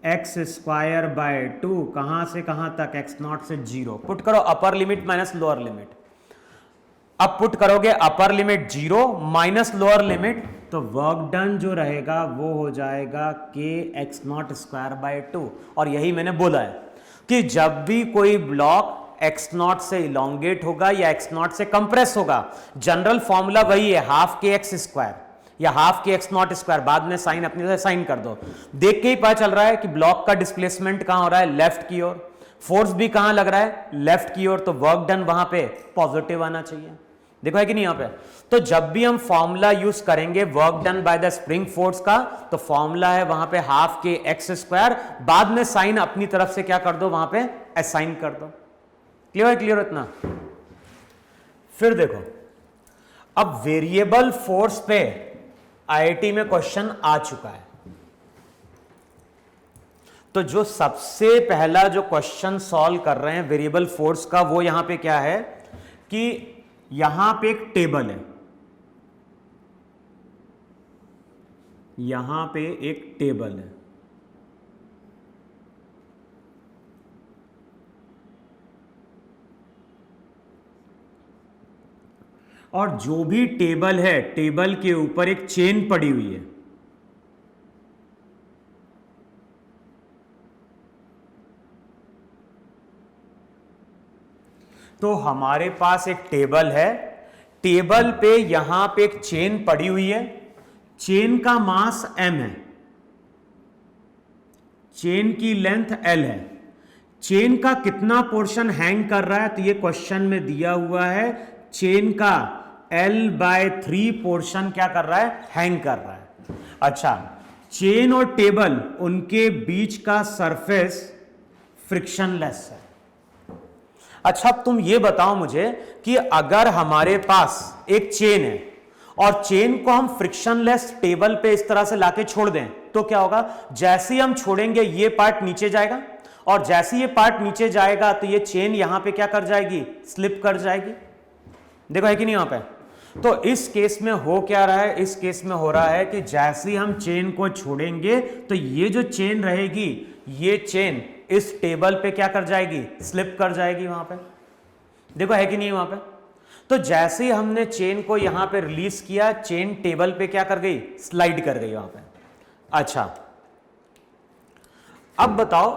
एक्स स्क्वायर बाय 2, कहां से कहां तक? x0 से 0। पुट करो upper limit minus lower limit. अब पुट करोगे upper limit 0 minus lower limit, तो वर्क डन जो रहेगा वो हो जाएगा के x0 स्क्वायर बाय 2। और यही मैंने बोला है कि जब भी कोई ब्लॉक x0 से इलोंगेट होगा या x0 से कंप्रेस होगा, जनरल फॉर्मूला वही है, हाफ के एक्स स्क्वायर या हाफ के x0 स्क्वायर। बाद में साइन अपनी तरह साइन कर दो। देख के ही पता चल रहा है कि ब्लॉक का डिस्प्लेसमेंट कहां हो रहा है? लेफ्ट की ओर। फोर्स भी कहां लग रहा है? लेफ्ट की ओर। तो वर्क डन वहां पे पॉजिटिव आना चाहिए। देखो है कि नहीं यहां पे? तो जब भी हम फॉर्मूला यूज करेंगे work done by the spring force का, तो फॉर्मूला है वहां पे हाफ के एक्स स्क्वायर, बाद में साइन अपनी तरफ से क्या कर दो? वहां पे असाइन कर दो। क्लियर है? क्लियर इतना? फिर देखो, अब वेरिएबल फोर्स पे आईआईटी में क्वेश्चन आ चुका है। तो जो सबसे पहला जो क्वेश्चन सॉल्व कर रहे हैं वेरिएबल फोर्स का, वो यहां पे क्या है कि यहां पे एक टेबल है, यहां पे एक टेबल है, और जो भी टेबल है, टेबल के ऊपर एक चेन पड़ी हुई है। तो हमारे पास एक टेबल है, टेबल पे यहां पे एक चेन पड़ी हुई है, चेन का मास m है, चेन की लेंथ l है। चेन का कितना पोर्शन हैंग कर रहा है? तो ये क्वेश्चन में दिया हुआ है, चेन का L/3 पोर्शन क्या कर रहा है? हैंग कर रहा है। अच्छा, चेन और टेबल उनके बीच का सरफेस फ्रिक्शनलेस है। अच्छा, अब तुम ये बताओ मुझे कि अगर हमारे पास एक चेन है और चेन को हम फ्रिक्शनलेस टेबल पे इस तरह से लाके छोड़ दें, तो क्या होगा? जैसे ही हम छोड़ेंगे ये पार्ट नीचे जाएगा, और जैसे ये पार्ट नीचे जाएगा तो ये चेन यहां पे क्या कर जाएगी? स्लिप कर जाएगी। देखो है कि नहीं यहां पे? तो इस केस में हो क्या रहा है? इस केस में हो रहा है कि जैसे ही हम चेन को छोड़ेंगे तो ये जो चेन रहेगी, ये चेन इस टेबल पे क्या कर जाएगी? स्लिप कर जाएगी वहां पे। देखो है कि नहीं वहां पे? तो जैसे ही हमने चेन को यहां पे रिलीज किया, चेन टेबल पे क्या कर गई? स्लाइड कर गई वहां पे। अच्छा, अब बताओ,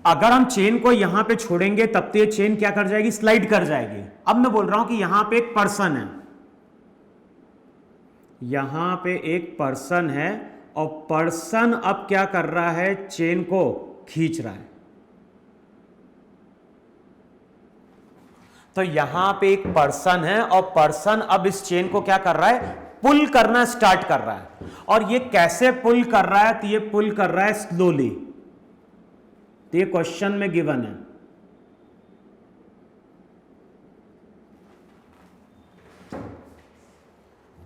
अगर हम चेन को यहां पे छोड़ेंगे तब तो ये चेन क्या कर जाएगी? स्लाइड कर जाएगी। अब मैं बोल रहा हूं कि यहां पे एक पर्सन है, यहां पे एक पर्सन है, और पर्सन अब क्या कर रहा है? चेन को खींच रहा है। तो यहां पे एक पर्सन है और पर्सन अब इस चेन को क्या कर रहा है? पुल करना स्टार्ट कर रहा है। और ये कैसे पुल कर रहा है? तो ये पुल कर रहा है स्लोली। तो ये क्वेश्चन में गिवन है।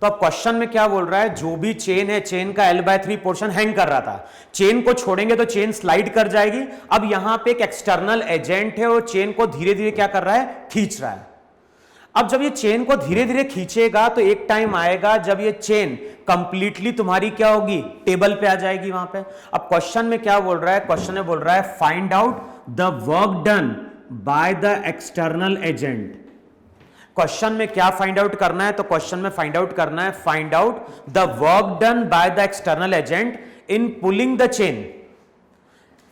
तो अब क्वेश्चन में क्या बोल रहा है? जो भी चेन है, चेन का L/3 पोर्शन हैंग कर रहा था, चेन को छोड़ेंगे तो चेन स्लाइड कर जाएगी। अब यहां पे एक एक्सटर्नल एजेंट है और चेन को धीरे धीरे क्या कर रहा है? खींच रहा है। अब जब ये चेन को धीरे धीरे खींचेगा तो एक टाइम आएगा जब ये चेन कंप्लीटली तुम्हारी क्या होगी? टेबल पे आ जाएगी वहां पे। अब क्वेश्चन में क्या बोल रहा है? क्वेश्चन में बोल रहा है find out the work done by the external agent. Question में क्या फाइंड आउट करना है? तो क्वेश्चन में फाइंड आउट करना है, find out the work done by the external agent in pulling the chain.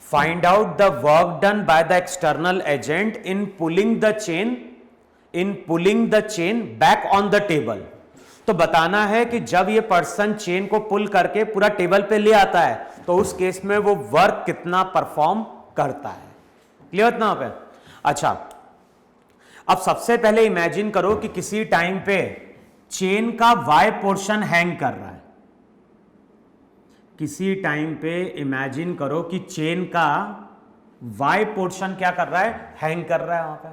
Find out the work done by the external agent in pulling the chain, in pulling the chain back on the table. तो बताना है कि जब ये person chain को पुल करके पूरा table पे ले आता है तो उस केस में वो वर्क कितना परफॉर्म करता है। क्लियर इतना पे? अच्छा, अब सबसे पहले इमेजिन करो कि किसी टाइम पे चेन का y पोर्शन हैंग कर रहा है, किसी टाइम पे इमेजिन करो कि चेन का y पोर्शन क्या कर रहा है, हैंग कर रहा है वहां पे।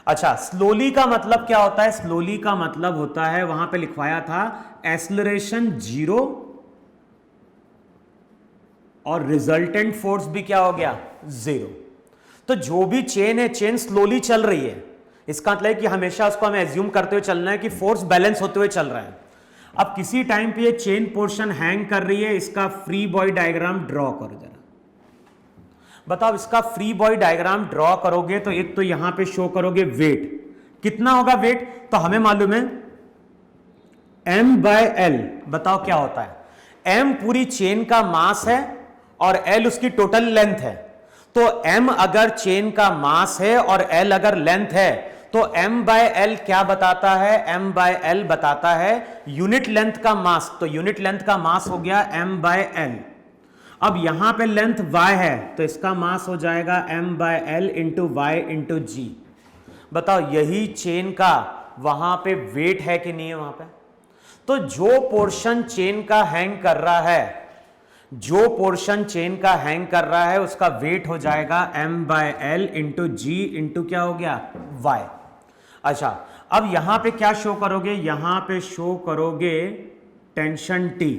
अच्छा, स्लोली का मतलब क्या होता है? स्लोली का मतलब होता है, वहां पे लिखवाया था एक्सेलरेशन 0 और रिजल्टेंट फोर्स भी क्या हो गया, 0। तो जो भी चेन है, चेन स्लोली चल रही है, इसका मतलब है कि हमेशा उसको हमें एज्यूम करते हुए चलना है कि फोर्स बैलेंस होते हुए चल रहा है। अब किसी टाइम पे ये चेन पोर्शन हैंग कर रही है, इसका फ्री बॉडी डायग्राम ड्रॉ करो जरा। बताओ, इसका फ्री बॉडी डायग्राम ड्रॉ करोगे तो एक तो यहां पे शो करोगे वेट, कितना होगा वेट? तो हमें मालूम है m/l। बताओ क्या होता है? m पूरी चेन का मास है और l उसकी टोटल लेंथ है। तो m अगर चेन का मास है और l अगर लेंथ है, तो m/l क्या बताता है? m/l बताता है यूनिट लेंथ का मास। तो यूनिट लेंथ का मास हो गया m/l। अब यहां पे लेंथ y है, तो इसका मास हो जाएगा m/l इंटू y इंटू जी। बताओ, यही चेन का वहां पे वेट है कि नहीं है वहां पे? तो जो पोर्शन चेन का हैंग कर रहा है, जो पोर्शन चेन का हैंग कर रहा है, उसका वेट हो जाएगा m/l इंटू जी इंटू क्या हो गया, y। अच्छा, अब यहां पे क्या शो करोगे? यहां पे शो करोगे टेंशन T।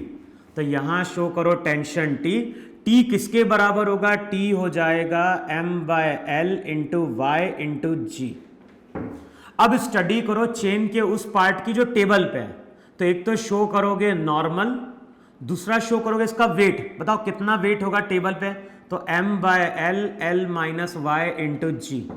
तो यहां शो करो टेंशन T किसके बराबर होगा? T हो जाएगा m/l इंटू y इंटू जी। अब स्टडी करो चेन के उस पार्ट की जो टेबल पे है। तो एक तो शो करोगे नॉर्मल, दूसरा शो करोगे इसका वेट। बताओ कितना वेट होगा टेबल पे? तो m/l l minus y into g.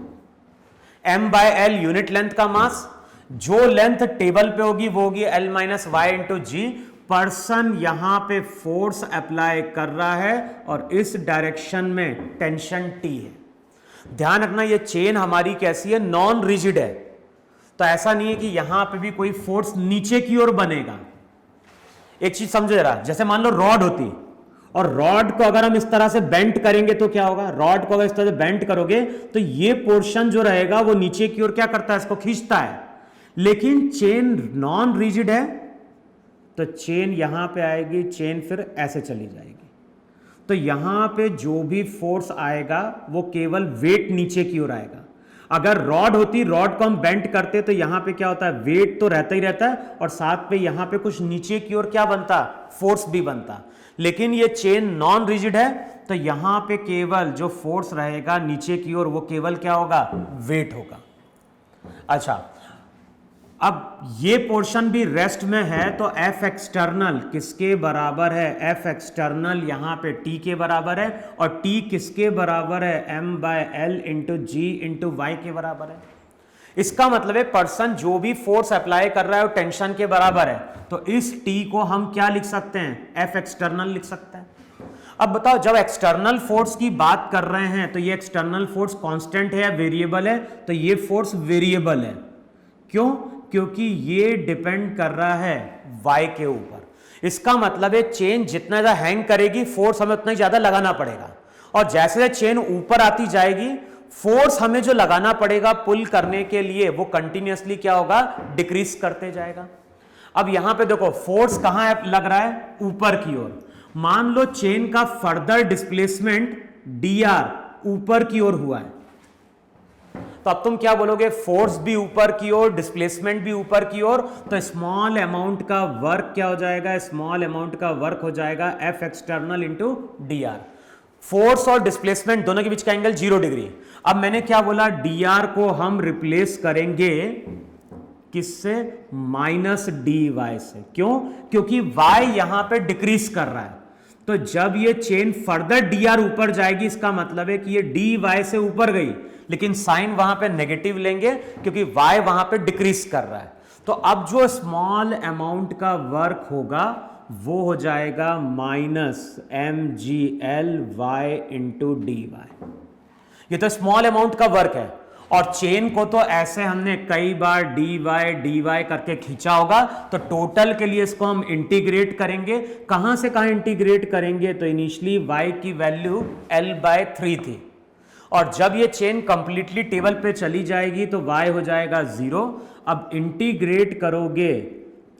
m/l unit length का मास, जो लेंथ टेबल पे होगी वो होगी l माइनस y इंटू जी। पर्सन यहां पे फोर्स अप्लाई कर रहा है और इस डायरेक्शन में टेंशन T है। ध्यान रखना, ये चेन हमारी कैसी है, नॉन रिजिड है। तो ऐसा नहीं है कि यहां पे भी कोई फोर्स नीचे की ओर बनेगा। एक चीज समझो जरा, जैसे मान लो रॉड होती, और रॉड को अगर हम इस तरह से बेंट करेंगे तो क्या होगा? रॉड को अगर इस तरह से बेंट करोगे तो ये पोर्शन जो रहेगा वो नीचे की ओर क्या करता है, इसको खींचता है। लेकिन चेन नॉन रिजिड है, तो चेन यहां पे आएगी, चेन फिर ऐसे चली जाएगी। तो यहां पे जो भी फोर्स आएगा वो केवल वेट नीचे की ओर आएगा। अगर रॉड होती, रॉड को हम बेंट करते तो यहां पे क्या होता है, वेट तो रहता ही रहता है और साथ पे यहां पे कुछ नीचे की ओर क्या बनता, फोर्स भी बनता। लेकिन ये चेन नॉन रिजिड है, तो यहां पे केवल जो फोर्स रहेगा नीचे की ओर वो केवल क्या होगा, वेट होगा। अच्छा, अब ये पोर्शन भी रेस्ट में है, तो F एक्सटर्नल किसके बराबर है? F एक्सटर्नल यहां पे T के बराबर है, और T किसके बराबर है? m/l इंटू जी इंटू वाई के बराबर है। इसका मतलब है पर्सन जो भी फोर्स अप्लाई कर रहा है वो टेंशन के बराबर है। तो इस T को हम क्या लिख सकते हैं? F एक्सटर्नल लिख सकते हैं। अब बताओ, जब एक्सटर्नल फोर्स की बात कर रहे हैं तो ये एक्सटर्नल फोर्स कांस्टेंट है या वेरिएबल है? तो ये फोर्स वेरिएबल है। क्यों? क्योंकि ये डिपेंड कर रहा है y के ऊपर। इसका मतलब है चेन जितना ज्यादा हैंग करेगी, फोर्स हमें उतना ही ज्यादा लगाना पड़ेगा, और जैसे चेन ऊपर आती जाएगी, फोर्स हमें जो लगाना पड़ेगा पुल करने के लिए वो कंटिन्यूअसली क्या होगा, डिक्रीज करते जाएगा। अब यहां पे देखो फोर्स कहां लग रहा है, ऊपर की ओर। मान लो चेन का फर्दर डिस्प्लेसमेंट dr ऊपर की ओर हुआ है, तो अब तुम क्या बोलोगे, फोर्स भी ऊपर की ओर, डिस्प्लेसमेंट भी ऊपर की ओर, तो स्मॉल अमाउंट का वर्क क्या हो जाएगा, स्मॉल अमाउंट का वर्क हो जाएगा F external into dr। Force और डिस्प्लेसमेंट दोनों के बीच का एंगल 0 डिग्री। अब मैंने क्या बोला, dr को हम रिप्लेस करेंगे किससे, माइनस dy से। क्यों? क्योंकि y यहां पे डिक्रीज कर रहा है। तो जब ये चेन फर्दर dr ऊपर जाएगी, इसका मतलब है कि ये dy से ऊपर गई, लेकिन साइन वहां पे नेगेटिव लेंगे क्योंकि y वहां पे डिक्रीज कर रहा है। तो अब जो स्मॉल अमाउंट का वर्क होगा वो हो जाएगा minus mgl y into dy। ये तो स्मॉल अमाउंट का वर्क है, और चेन को तो ऐसे हमने कई बार dy करके खींचा होगा। तो टोटल के लिए इसको हम इंटीग्रेट करेंगे। कहां से कहां इंटीग्रेट करेंगे? तो इनिशियली y की वैल्यू l/3 थी, और जब ये चेन कंप्लीटली टेबल पे चली जाएगी तो y हो जाएगा 0। अब इंटीग्रेट करोगे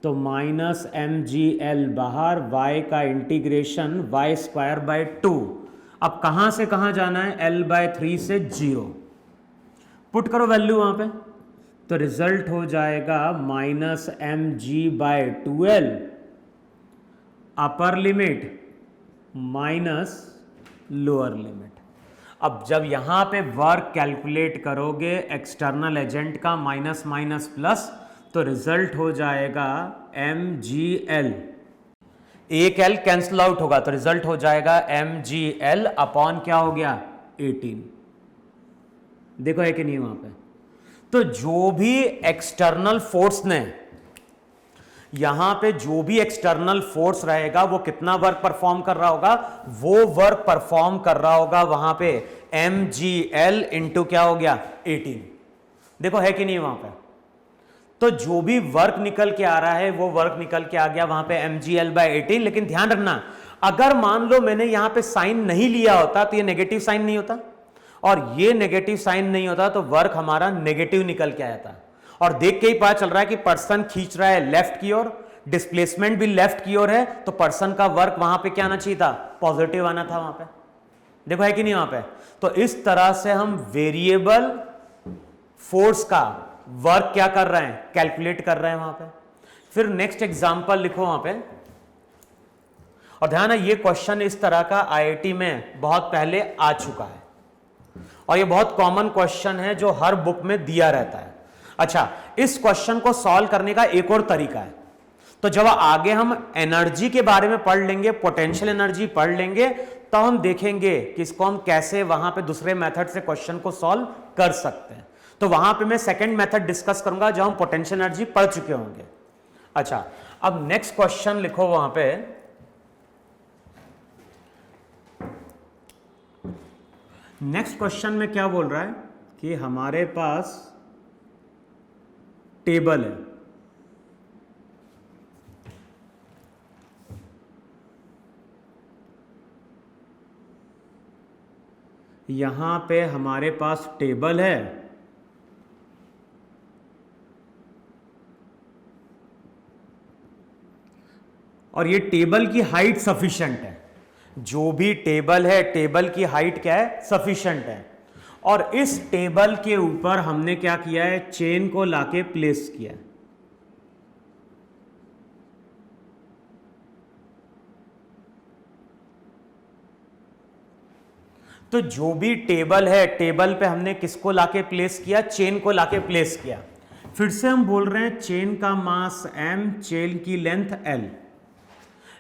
तो माइनस mgl बाहर, y का इंटीग्रेशन y²/2। अब कहां से कहां जाना है, l/3 से 0। पुट करो वैल्यू वहां पे, तो रिजल्ट हो जाएगा minus mg/2l upper limit minus lower limit. अब जब यहां पे वर्क कैलकुलेट करोगे एक्सटर्नल एजेंट का माइनस माइनस प्लस, तो रिजल्ट हो जाएगा mgl, एक l कैंसिल आउट होगा तो रिजल्ट हो जाएगा mgl अपॉन क्या हो गया 18। देखो है कि नहीं वहां पे। तो जो भी एक्सटर्नल फोर्स ने, यहां पे जो भी एक्सटर्नल फोर्स रहेगा वो कितना वर्क परफॉर्म कर रहा होगा, वो वर्क परफॉर्म कर रहा होगा वहां पे mgl इंटू क्या हो गया 18। देखो है कि नहीं वहां पे। तो जो भी वर्क निकल के आ रहा है वो वर्क निकल के आ गया वहां पे mgl/18। लेकिन ध्यान रखना, अगर मान लो मैंने यहां पे साइन नहीं लिया होता तो ये नेगेटिव साइन नहीं होता, और ये नेगेटिव साइन नहीं होता तो वर्क हमारा नेगेटिव निकल के आया था। और देख के ही पता चल रहा है कि पर्सन खींच रहा है लेफ्ट की ओर, डिस्प्लेसमेंट भी लेफ्ट की ओर है, तो पर्सन का वर्क वहां पे क्या आना चाहिए था, पॉजिटिव आना था वहां पे। देखो है कि नहीं वहां पे। तो इस तरह से हम वेरिएबल फोर्स का वर्क क्या कर रहे हैं, कैलकुलेट कर रहे हैं वहां पे। फिर नेक्स्ट एग्जांपल लिखो वहां पे, और ध्यान है ये क्वेश्चन इस तरह का आईआईटी में बहुत पहले आ चुका है, और ये बहुत कॉमन क्वेश्चन है जो हर बुक में दिया रहता है। अच्छा, इस क्वेश्चन को सॉल्व करने का एक और तरीका है। तो जब आगे हम एनर्जी के बारे में पढ़ लेंगे, पोटेंशियल एनर्जी पढ़ लेंगे, तो हम देखेंगे कि इसको हम कैसे वहां पे दूसरे मेथड से क्वेश्चन को सॉल्व कर सकते हैं। तो वहां पे मैं सेकंड मेथड डिस्कस करूंगा जब हम पोटेंशियल एनर्जी पढ़ चुके होंगे। अच्छा, अब नेक्स्ट क्वेश्चन लिखो वहां पे। नेक्स्ट क्वेश्चन में क्या बोल रहा है कि हमारे पास टेबल है, यहां पे हमारे पास टेबल है, और ये टेबल की हाइट सफिशिएंट है। जो भी टेबल है, टेबल की हाइट क्या है, सफिशिएंट है। और इस टेबल के ऊपर हमने क्या किया है, चेन को लाके प्लेस किया है। तो जो भी टेबल है, टेबल पे हमने किसको लाके प्लेस किया, चेन को लाके प्लेस किया। फिर से हम बोल रहे हैं चेन का मास m, चेन की लेंथ l।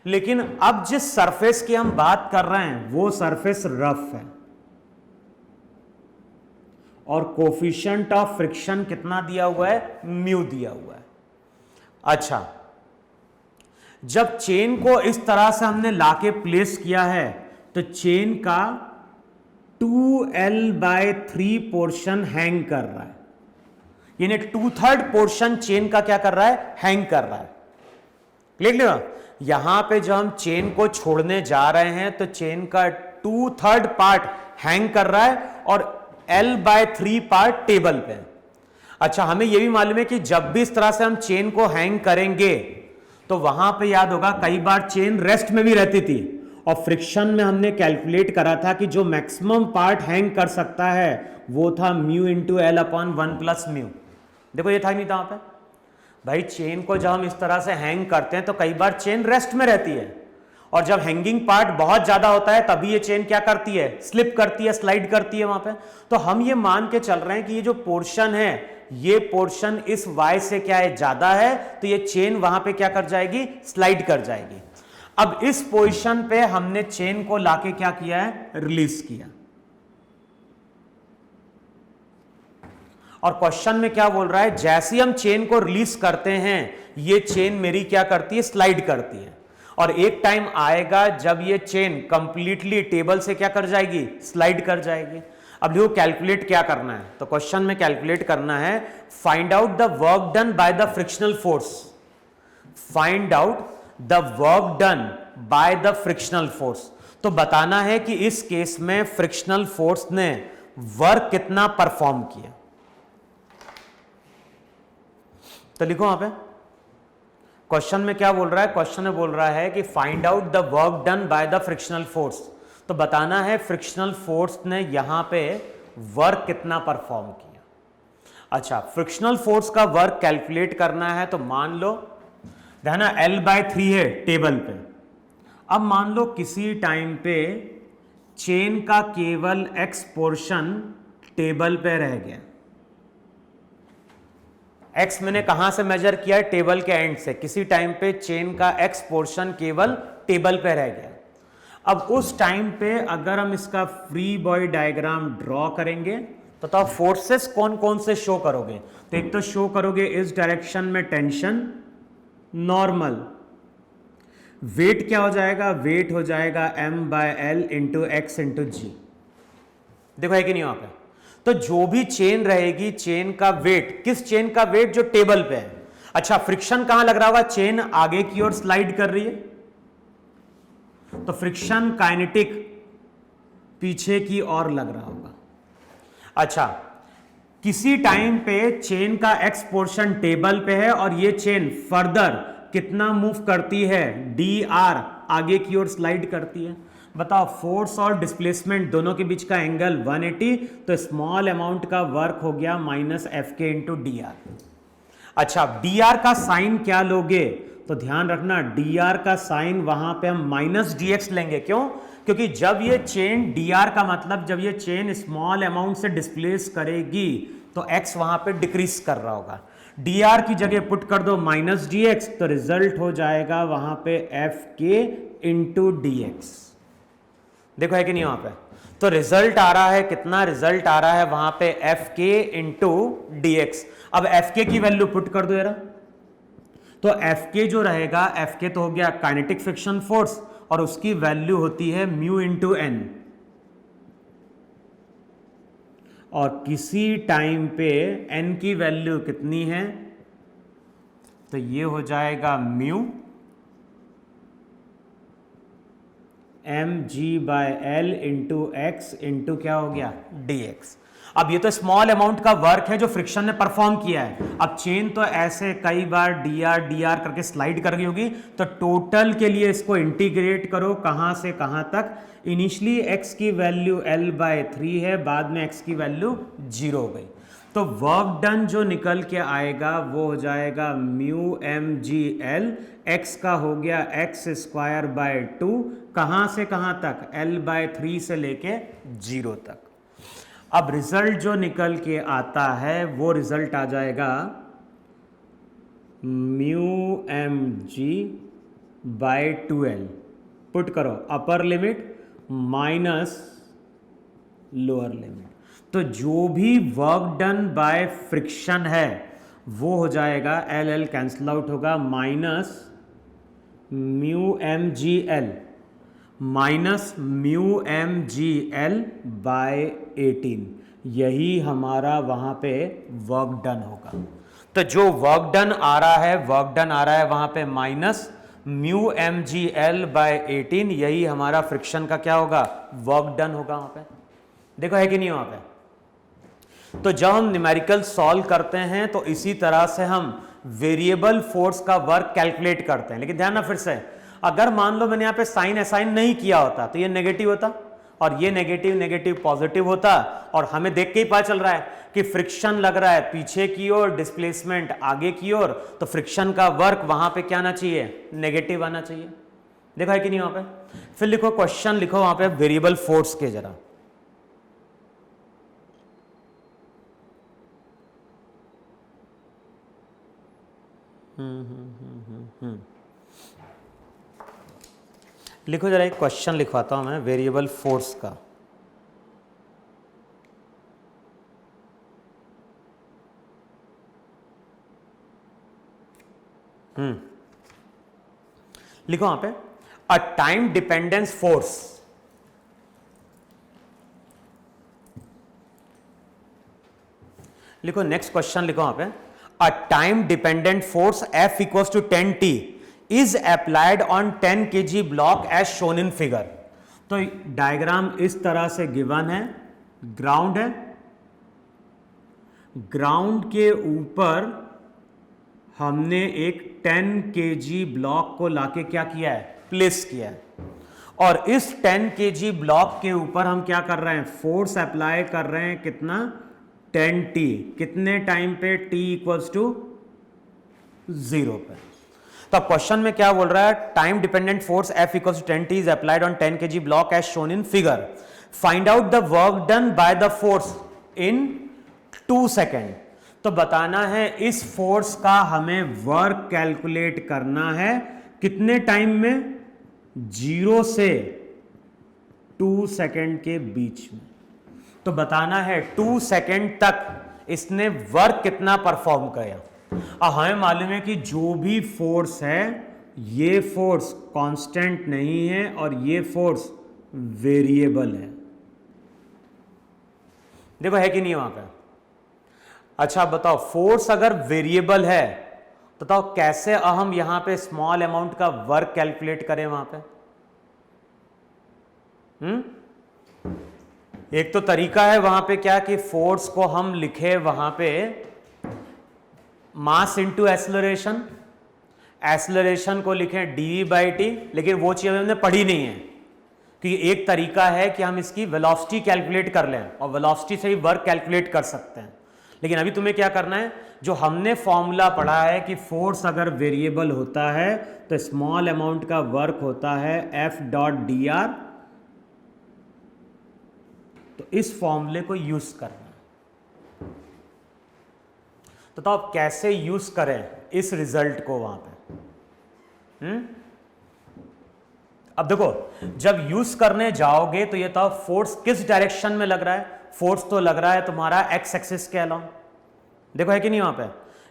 लेकिन अब जिस सरफेस की हम बात कर रहे हैं वो सरफेस रफ है, और कोफिशिएंट ऑफ फ्रिक्शन कितना दिया हुआ है, म्यू दिया हुआ है। अच्छा, जब चेन को इस तरह से हमने लाके प्लेस किया है तो चेन का 2l/3 पोर्शन हैंग कर रहा है, यानी 2/3 पोर्शन चेन का क्या कर रहा है, हैंग कर रहा है। लिख लो, यहां पे जब हम चेन को छोड़ने जा रहे हैं तो चेन का 2/3 पार्ट हैंग कर रहा है और l/3 पार्ट टेबल पे। अच्छा, हमें यह भी मालूम है कि जब भी इस तरह से हम चेन को हैंग करेंगे तो वहां पे याद होगा कई बार चेन रेस्ट में भी रहती थी, और फ्रिक्शन में हमने कैलकुलेट करा था कि जो मैक्सिमम पार्ट हैंग कर सकता है वो था mu into l/1 plus mu. देखो ये था नहीं था वहां पे भाई। चेन को जब हम इस तरह से हैंग करते हैं तो कई बार चेन रेस्ट में रहती है, और जब हैंगिंग पार्ट बहुत ज्यादा होता है तभी ये चेन क्या करती है, स्लिप करती है, स्लाइड करती है वहां पे। तो हम ये मान के चल रहे हैं कि ये जो पोर्शन है, ये पोर्शन इस y से क्या है, ज्यादा है, तो ये चेन वहां पे क्या कर जाएगी, स्लाइड कर जाएगी। अब इस पोजीशन पे हमने चेन को लाके क्या किया है, रिलीज किया। और क्वेश्चन में क्या बोल रहा है, जैसे ही हम चेन को रिलीज करते हैं ये चेन मेरी क्या करती है, स्लाइड करती है। और एक टाइम आएगा जब ये चेन कंप्लीटली टेबल से क्या कर जाएगी, स्लाइड कर जाएगी। अब देखो कैलकुलेट क्या करना है, तो क्वेश्चन में कैलकुलेट करना है find out the work done by the frictional force. Find out the work done by the frictional force. तो बताना है कि इस केस में फ्रिक्शनल फोर्स ने वर्क कितना परफॉर्म किया। तो लिखो वहां पे क्वेश्चन में क्या बोल रहा है, क्वेश्चन में बोल रहा है कि find out the work done by the frictional force. तो बताना है फ्रिक्शनल फोर्स ने यहां पे वर्क कितना परफॉर्म किया। अच्छा, फ्रिक्शनल फोर्स का वर्क कैलकुलेट करना है तो मान लो ना L/3 है टेबल पे। अब मान लो किसी टाइम पे चेन का केवल x पोर्शन टेबल पे रह गया। x मैंने कहां से मेजर किया है, टेबल के एंड से। किसी टाइम पे चेन का x पोर्शन केवल टेबल पे रह गया। अब उस टाइम पे अगर हम इसका फ्री बॉडी डायग्राम ड्रॉ करेंगे तो फोर्सेस कौन कौन से शो करोगे। तो एक तो शो करोगे इस डायरेक्शन में टेंशन नॉर्मल। वेट क्या हो जाएगा, वेट हो जाएगा M/L इंटू एक्स इंटू जी। देखो है कि नहीं वहां पे। तो जो भी चेन रहेगी, चेन का वेट, किस चेन का वेट, जो टेबल पे है। अच्छा, फ्रिक्शन कहां लग रहा होगा, चेन आगे की ओर स्लाइड कर रही है तो फ्रिक्शन काइनेटिक पीछे की ओर लग रहा होगा। अच्छा, किसी टाइम पे चेन का एक्स पोर्शन टेबल पे है और ये चेन फर्दर कितना मूव करती है, dr आगे की ओर स्लाइड करती है। बताओ फोर्स और डिस्प्लेसमेंट दोनों के बीच का एंगल 180, तो स्मॉल अमाउंट का वर्क हो गया -Fk इंटू डी आर। अच्छा, dr का साइन क्या लोगे, तो ध्यान रखना dr का साइन वहां पे हम -dx लेंगे। क्यों, क्योंकि जब ये चेन dr का मतलब जब ये चेन स्मॉल अमाउंट से डिस्प्लेस करेगी तो x वहां पे डिक्रीज कर रहा होगा। dr की जगह पुट कर दो -dx, तो रिजल्ट हो जाएगा वहां पे Fk इंटू dx। देखो है कि नहीं वहां पे। तो रिजल्ट आ रहा है कितना, रिजल्ट आ रहा है वहां पे Fk इंटू dx। अब Fk की वैल्यू पुट कर दो यार। तो Fk जो रहेगा, Fk तो हो गया काइनेटिक फ्रिक्शन फोर्स और उसकी वैल्यू होती है म्यू इंटू एन। और किसी टाइम पे n की वैल्यू कितनी है, तो ये हो जाएगा mu mg/L into x into क्या हो गया dx। अब ये तो स्मॉल अमाउंट का वर्क है जो फ्रिक्शन ने परफॉर्म किया है। अब चेन तो ऐसे कई बार dr करके स्लाइड कर गई होगी, तो टोटल के लिए इसको इंटीग्रेट करो कहां से कहां तक। इनिशियली x की वैल्यू L/3 है, बाद में x की वैल्यू 0 हो गई। तो वर्क डन जो निकल के आएगा वो हो जाएगा म्यू mg/L, x का हो गया x²/2, कहां से कहां तक, L/3 से लेके 0 तक। अब रिजल्ट जो निकल के आता है वो रिजल्ट आ जाएगा म्यू mg/2L। पुट करो upper limit minus lower limit. तो जो भी वर्क डन बाय फ्रिक्शन है वो हो जाएगा, L कैंसल आउट होगा, minus mu mg/L minus mu mg/L/18। यही हमारा वहां पे वर्क डन होगा। तो जो वर्क डन आ रहा है, वर्क डन आ रहा है वहां पे माइनस म्यू mg/L/18, यही हमारा फ्रिक्शन का क्या होगा, वर्क डन होगा वहां पे। देखो है कि नहीं वहां पे। तो जब हम न्यूमेरिकल सॉल्व करते हैं तो इसी तरह से हम वेरिएबल फोर्स का वर्क कैलकुलेट करते हैं। लेकिन ध्यान ना, फिर से अगर मान लो मैंने यहां पे साइन असाइन नहीं किया होता तो ये नेगेटिव होता और ये नेगेटिव नेगेटिव पॉजिटिव होता, और हमें देख के ही पता चल रहा है कि फ्रिक्शन लग रहा है पीछे की ओर, डिस्प्लेसमेंट आगे की ओर, तो फ्रिक्शन का वर्क वहां पे क्या आना चाहिए, नेगेटिव आना चाहिए। देखा है कि नहीं वहां पे। फिर लिखो क्वेश्चन, लिखो वहां पे वेरिएबल फोर्स के जरा। लिखो जरा, एक क्वेश्चन लिखवाता हूं मैं वेरिएबल फोर्स का। लिखो वहां पे अ टाइम डिपेंडेंस फोर्स। लिखो नेक्स्ट क्वेश्चन, लिखो वहां पे a time dependent force F equals to 10T is applied on 10 kg block as shown in figure. तो डायग्राम इस तरह से गिवन है, ग्राउंड है, ग्राउंड के ऊपर हमने एक 10 kg ब्लॉक को लाके क्या किया है, प्लेस किया है, और इस 10 kg ब्लॉक के ऊपर हम क्या कर रहे हैं, फोर्स अप्लाई कर रहे हैं, कितना, 10t, कितने टाइम पे, t इक्वल्स टू 0 पे। तो अब क्वेश्चन में क्या बोल रहा है, time dependent force F equals to 10t is applied on 10 kg block as shown in figure, find out the work done by the force in 2 second. तो बताना है इस फोर्स का हमें वर्क कैलकुलेट करना है कितने टाइम में, 0 से 2 सेकेंड के बीच में। तो बताना है 2 सेकेंड तक इसने वर्क कितना परफॉर्म किया। हमें मालूम है कि जो भी फोर्स है, ये फोर्स कांस्टेंट नहीं है और ये फोर्स वेरिएबल है। देखो है कि नहीं वहां पे। अच्छा बताओ, फोर्स अगर वेरिएबल है तो बताओ कैसे हम यहां पे स्मॉल अमाउंट का वर्क कैलकुलेट करें वहां पे। एक तो तरीका है वहां पे क्या कि फोर्स को हम लिखे वहां पे मास इंटू एक्सेलरेशन, एक्सेलरेशन को लिखें dv/t, लेकिन वो चीज हमने पढ़ी नहीं है कि एक तरीका है कि हम इसकी वेलोसिटी कैलकुलेट कर लें और वेलोसिटी से ही वर्क कैलकुलेट कर सकते हैं। लेकिन अभी तुम्हें क्या करना है, जो हमने फॉर्मूला पढ़ा है कि फोर्स अगर वेरिएबल होता है तो स्मॉल अमाउंट का वर्क होता है F.dr, तो इस फॉर्मूले को यूज करना है। तो आप कैसे यूज करें इस रिजल्ट को वहां पे। अब देखो, जब यूज करने जाओगे तो ये तो फोर्स किस डायरेक्शन में लग रहा है, फोर्स तो लग रहा है तुम्हारा एक्स एक्सिस के अलाउंग। देखो है कि नहीं वहां पे,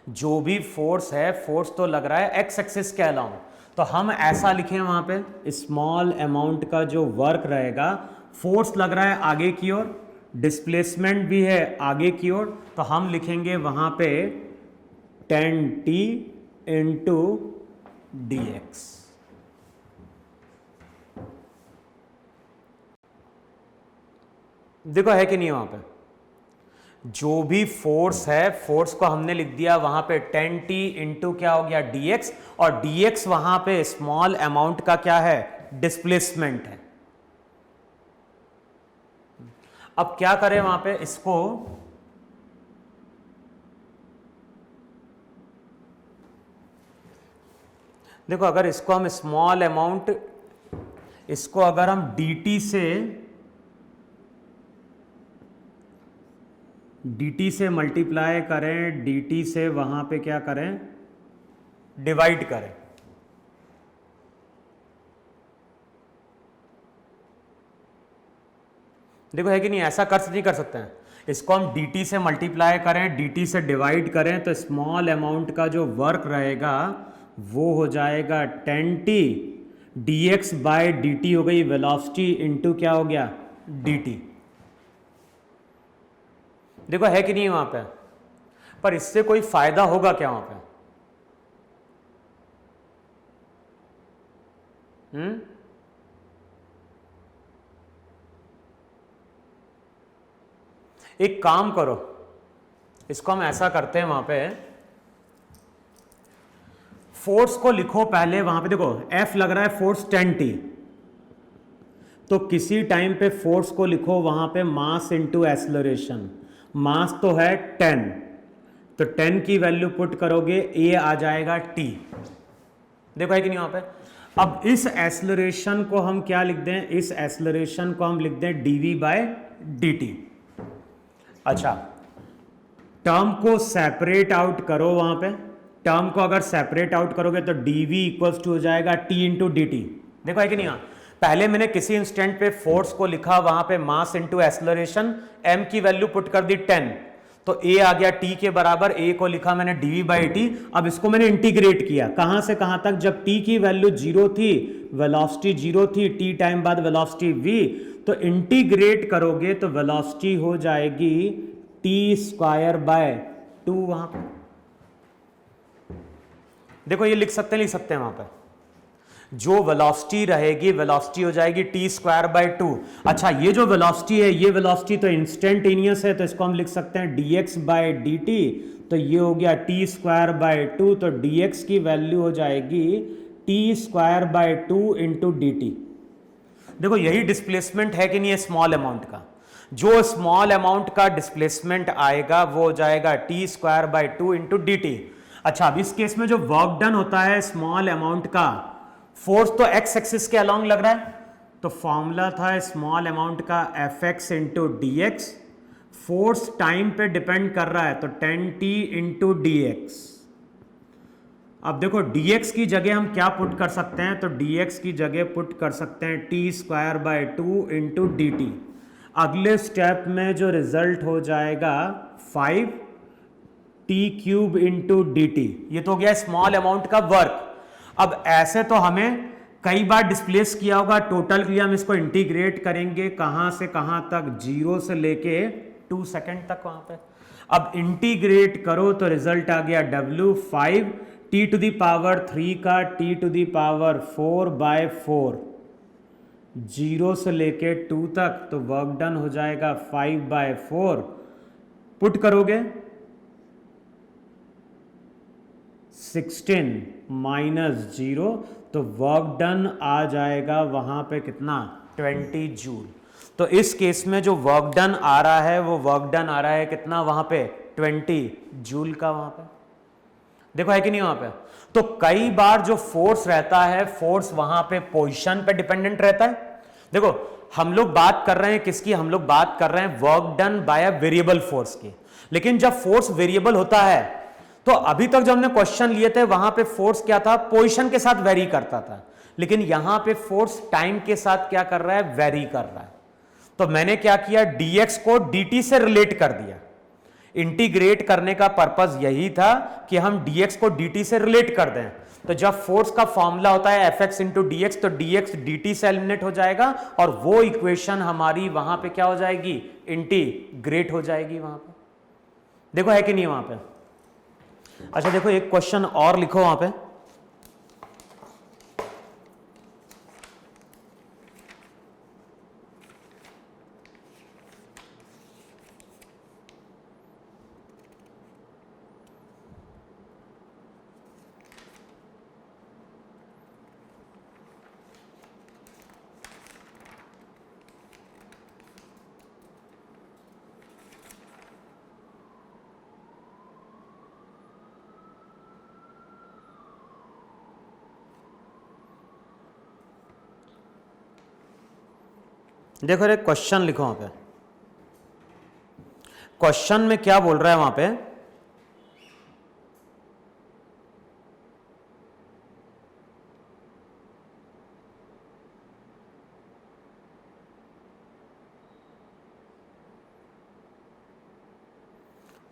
जो भी फोर्स है फोर्स तो लग रहा है एक्स एक्सिस के अलाउंग। तो हम ऐसा लिखें वहां पे, स्मॉल अमाउंट का जो वर्क रहेगा, फोर्स लग रहा है आगे की ओर, डिस्प्लेसमेंट भी है आगे की ओर, तो हम लिखेंगे वहां पे 10t इंटू dx। देखो है कि नहीं वहां पे, जो भी फोर्स है फोर्स को हमने लिख दिया वहां पे 10t इंटू क्या हो गया dx, और dx वहां पे स्मॉल अमाउंट का क्या है, डिस्प्लेसमेंट है। अब क्या करें वहां पे, इसको देखो, अगर इसको हम स्मॉल अमाउंट, इसको अगर हम dt से मल्टीप्लाई करें, dt से वहां पे क्या करें, डिवाइड करें, देखो है कि नहीं, ऐसा नहीं कर सकते हैं। इसको हम dt से मल्टीप्लाई करें, dt से डिवाइड करें, तो स्मॉल अमाउंट का जो वर्क रहेगा वो हो जाएगा 10t, dx बाय dt हो गई वेलोसिटी इंटू क्या हो गया, dt। देखो है कि नहीं वहां पे, पर इससे कोई फायदा होगा क्या वहां पे? एक काम करो, इसको हम ऐसा करते हैं, वहां पे फोर्स को लिखो पहले, वहां पे देखो F लग रहा है फोर्स 10t, तो किसी टाइम पे फोर्स को लिखो वहां पे मास इंटू एक्सेलरेशन। मास तो है 10, तो 10 की वैल्यू पुट करोगे, ए आ जाएगा t। देखो है कि नहीं वहां पे। अब इस एक्सेलरेशन को हम क्या लिख दें, इस एक्सेलरेशन को हम लिख दें dv/dt। अच्छा, टर्म को सेपरेट आउट करो, वहां पे टर्म को अगर सेपरेट आउट करोगे तो dv इक्वल्स टू हो जाएगा t इंटू dt। देखो है कि नहीं, पहले मैंने किसी इंस्टेंट पे फोर्स को लिखा वहां पे मास इंटू एक्सेलरेशन, m की वैल्यू पुट कर दी 10, तो a आ गया t के बराबर, a को लिखा मैंने dv/t। अब इसको मैंने इंटीग्रेट किया, कहां से कहां तक, जब t की वैल्यू 0 थी, वेलोसिटी 0 थी, t टाइम बाद वेलोसिटी v, तो इंटीग्रेट करोगे तो वेलोसिटी हो जाएगी t²/2 वहां पे। देखो ये लिख सकते हैं वहां पे, जो वेलोसिटी रहेगी, वेलोसिटी हो जाएगी टी स्क्वायर बाय 2। अच्छा, ये जो वेलोसिटी है, ये वेलोसिटी तो इंस्टेंटेनियस है, तो इसको हम लिख सकते हैं dx बाय dt। तो ये हो गया टी स्क्वायर बाय 2, तो dx की वैल्यू हो जाएगी T square by 2 into D T. देखो यही डिस्प्लेसमेंट है कि नहीं है स्मॉल अमाउंट का। जो स्मॉल अमाउंट का डिस्प्लेसमेंट आएगा वो हो जाएगा T square by 2 into D T. अच्छा, अब इस केस में जो वर्क डन होता है स्मॉल अमाउंट का, फोर्स तो एक्स एक्सिस के अलोंग लग रहा है, तो फॉर्मूला था स्मॉल अमाउंट का F x into D x. Force time पे डिपेंड कर रहा है तो 10t इंटू डी एक्स। अब देखो dx की जगह हम क्या पुट कर सकते हैं, तो dx की जगह पुट कर सकते हैं T square by 2 into D T. अगले स्टेप में जो रिजल्ट हो जाएगा 5t cube into D T. ये तो हो गया स्मॉल अमाउंट का वर्क। अब ऐसे तो हमें कई बार डिस्प्लेस किया होगा, टोटल के लिए हम इसको इंटीग्रेट करेंगे कहां से कहां तक, 0 से लेके 2 सेकेंड तक वहां पे। अब इंटीग्रेट करो तो रिजल्ट आ गया w 5 t to the power 3 का t to the power 4 by 4, 0 से लेके 2 तक, तो वर्क डन हो जाएगा 5 बाय 4। पुट करोगे 16 माइनस 0, तो वर्क डन आ जाएगा वहां पे कितना, 20 जूल। तो इस केस में जो वर्क डन आ रहा है वो वर्क डन आ रहा है कितना वहां पे, 20 जूल का वहां पे। देखो है कि नहीं वहां पे। तो कई बार जो फोर्स रहता है, फोर्स वहां पे पोजीशन पे डिपेंडेंट रहता है। देखो हम लोग बात कर रहे हैं किसकी, हम लोग बात कर रहे हैं work done bye a variable force की। लेकिन जब फोर्स वेरिएबल होता है तो अभी तक जो हमने क्वेश्चन लिए थे वहां पे फोर्स क्या था, पोजीशन के साथ वेरी करता था। लेकिन यहां पे फोर्स टाइम के साथ क्या कर रहा है, वेरी कर रहा है। तो मैंने क्या किया, dx को dt से रिलेट कर दिया। इंटीग्रेट करने का पर्पस यही था कि हम dx को dt से रिलेट कर दें। तो जब फोर्स का फॉर्मूला होता है fx इंटू डी एक्स, तो dx dt से एलिमिनेट हो जाएगा और वो इक्वेशन हमारी वहां पे क्या हो जाएगी, इंटीग्रेट हो जाएगी वहां पे। देखो है कि नहीं वहां पे। अच्छा देखो एक क्वेश्चन और लिखो वहां पे। देखो एक क्वेश्चन लिखो वहां पे। क्वेश्चन में क्या बोल रहा है वहां पे,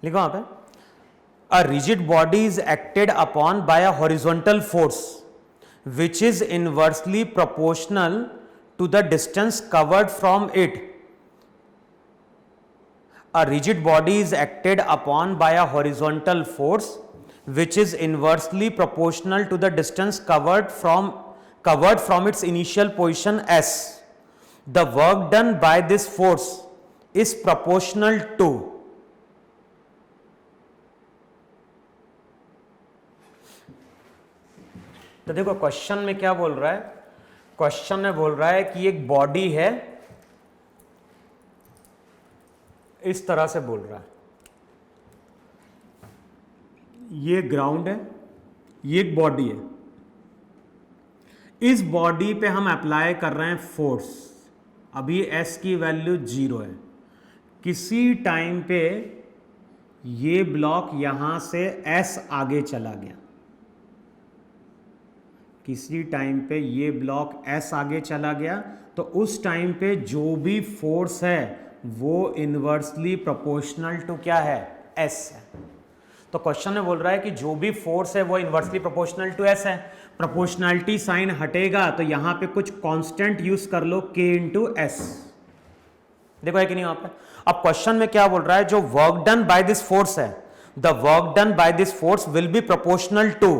लिखो वहां पे, a rigid body is acted upon bye a horizontal force which is inversely proportional to the distance covered from it. A rigid body is acted upon by a horizontal force which is inversely proportional to the distance covered from its initial position s. The work done by this force is proportional to. तो देखो question में क्या बोल रहा है, question में बोल रहा है कि एक बॉडी है, इस तरह से बोल रहा है, ये ग्राउंड है, ये एक बॉडी है, इस बॉडी पे हम अप्लाई कर रहे हैं फोर्स। अभी s की वैल्यू 0 है, किसी टाइम पे ये ब्लॉक यहां से s आगे चला गया, किसी टाइम पे ये ब्लॉक s आगे चला गया, तो उस टाइम पे जो भी फोर्स है वो इनवर्सली प्रोपोर्शनल टू क्या है, s है। तो क्वेश्चन में बोल रहा है कि जो भी फोर्स है वो इनवर्सली प्रोपोर्शनल टू s है। प्रोपोर्शनलिटी साइन हटेगा तो यहां पे कुछ कांस्टेंट यूज कर लो, k इंटू एस। देखो है कि नहीं वहां पे। अब क्वेश्चन में क्या बोल रहा है, जो work done by this force है, the work done by this force will be proportional to,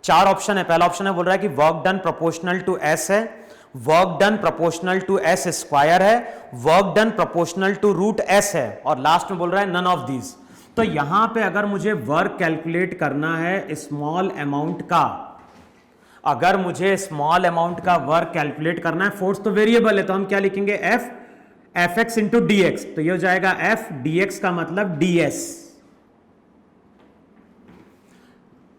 चार ऑप्शन है। पहला ऑप्शन है बोल रहा है कि work done proportional to s है, work done proportional to s square है, work done proportional to root s है, और लास्ट में बोल रहा है नन ऑफ दीज। तो यहां पे अगर मुझे वर्क कैलकुलेट करना है स्मॉल अमाउंट का, अगर मुझे स्मॉल अमाउंट का वर्क कैलकुलेट करना है, फोर्स तो वेरिएबल है तो हम क्या लिखेंगे F x into D x, तो ये हो जाएगा एफ डी एक्स का मतलब डी एस।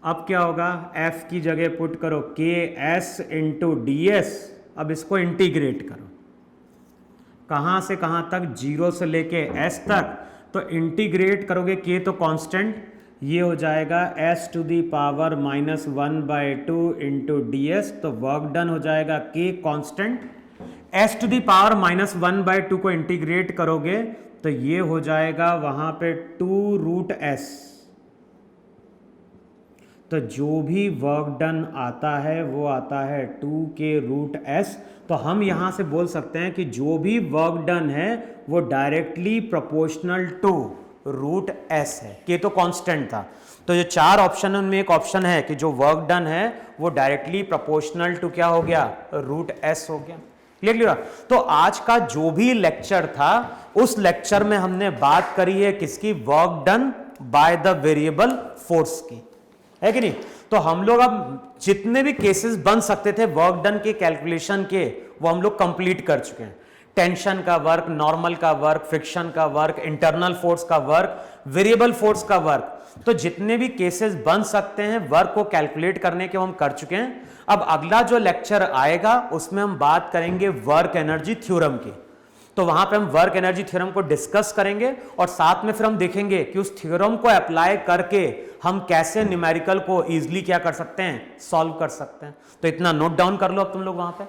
अब क्या होगा, एफ की जगह पुट करो के एस इंटू डी एस। अब इसको इंटीग्रेट करो, कहां से कहां तक, जीरो से लेके एस तक, तो इंटीग्रेट करोगे के तो कांस्टेंट, ये हो जाएगा s to the power minus 1/2 into d s, तो वर्क डन हो जाएगा k constant, s to the power minus 1/2 को इंटीग्रेट करोगे तो ये हो जाएगा वहां पे 2 रूट एस। तो जो भी वर्क डन आता है वो आता है 2 के रूट एस। तो हम यहां से बोल सकते हैं कि जो भी वर्क डन है वो directly proportional to root s है, के तो कांस्टेंट था। तो जो चार ऑप्शन है उनमें एक ऑप्शन है कि जो वर्क डन है वो डायरेक्टली प्रोपोर्शनल टू क्या हो गया, रूट एस हो गया। क्लियर? तो आज का जो भी लेक्चर था उस लेक्चर में हमने बात करी है किसकी, work done by the variable force की, है कि नहीं। तो हम लोग अब जितने भी केसेस बन सकते थे वर्क डन के कैलकुलेशन के वो हम लोग कंप्लीट कर चुके हैं। टेंशन का वर्क, नॉर्मल का वर्क, फ्रिक्शन का वर्क, इंटरनल फोर्स का वर्क, वेरिएबल फोर्स का वर्क, तो जितने भी केसेस बन सकते हैं वर्क को कैलकुलेट करने के वो हम कर चुके हैं। अब अगला जो लेक्चर आएगा उसमें हम बात करेंगे वर्क एनर्जी थ्योरम की। तो वहां पे हम वर्क एनर्जी थ्योरम को डिस्कस करेंगे और साथ में फिर हम देखेंगे कि उस थ्योरम को अप्लाई करके हम कैसे न्यूमेरिकल को इजीली क्या कर सकते हैं, सॉल्व कर सकते हैं। तो इतना नोट डाउन कर लो अब तुम लोग वहां पे।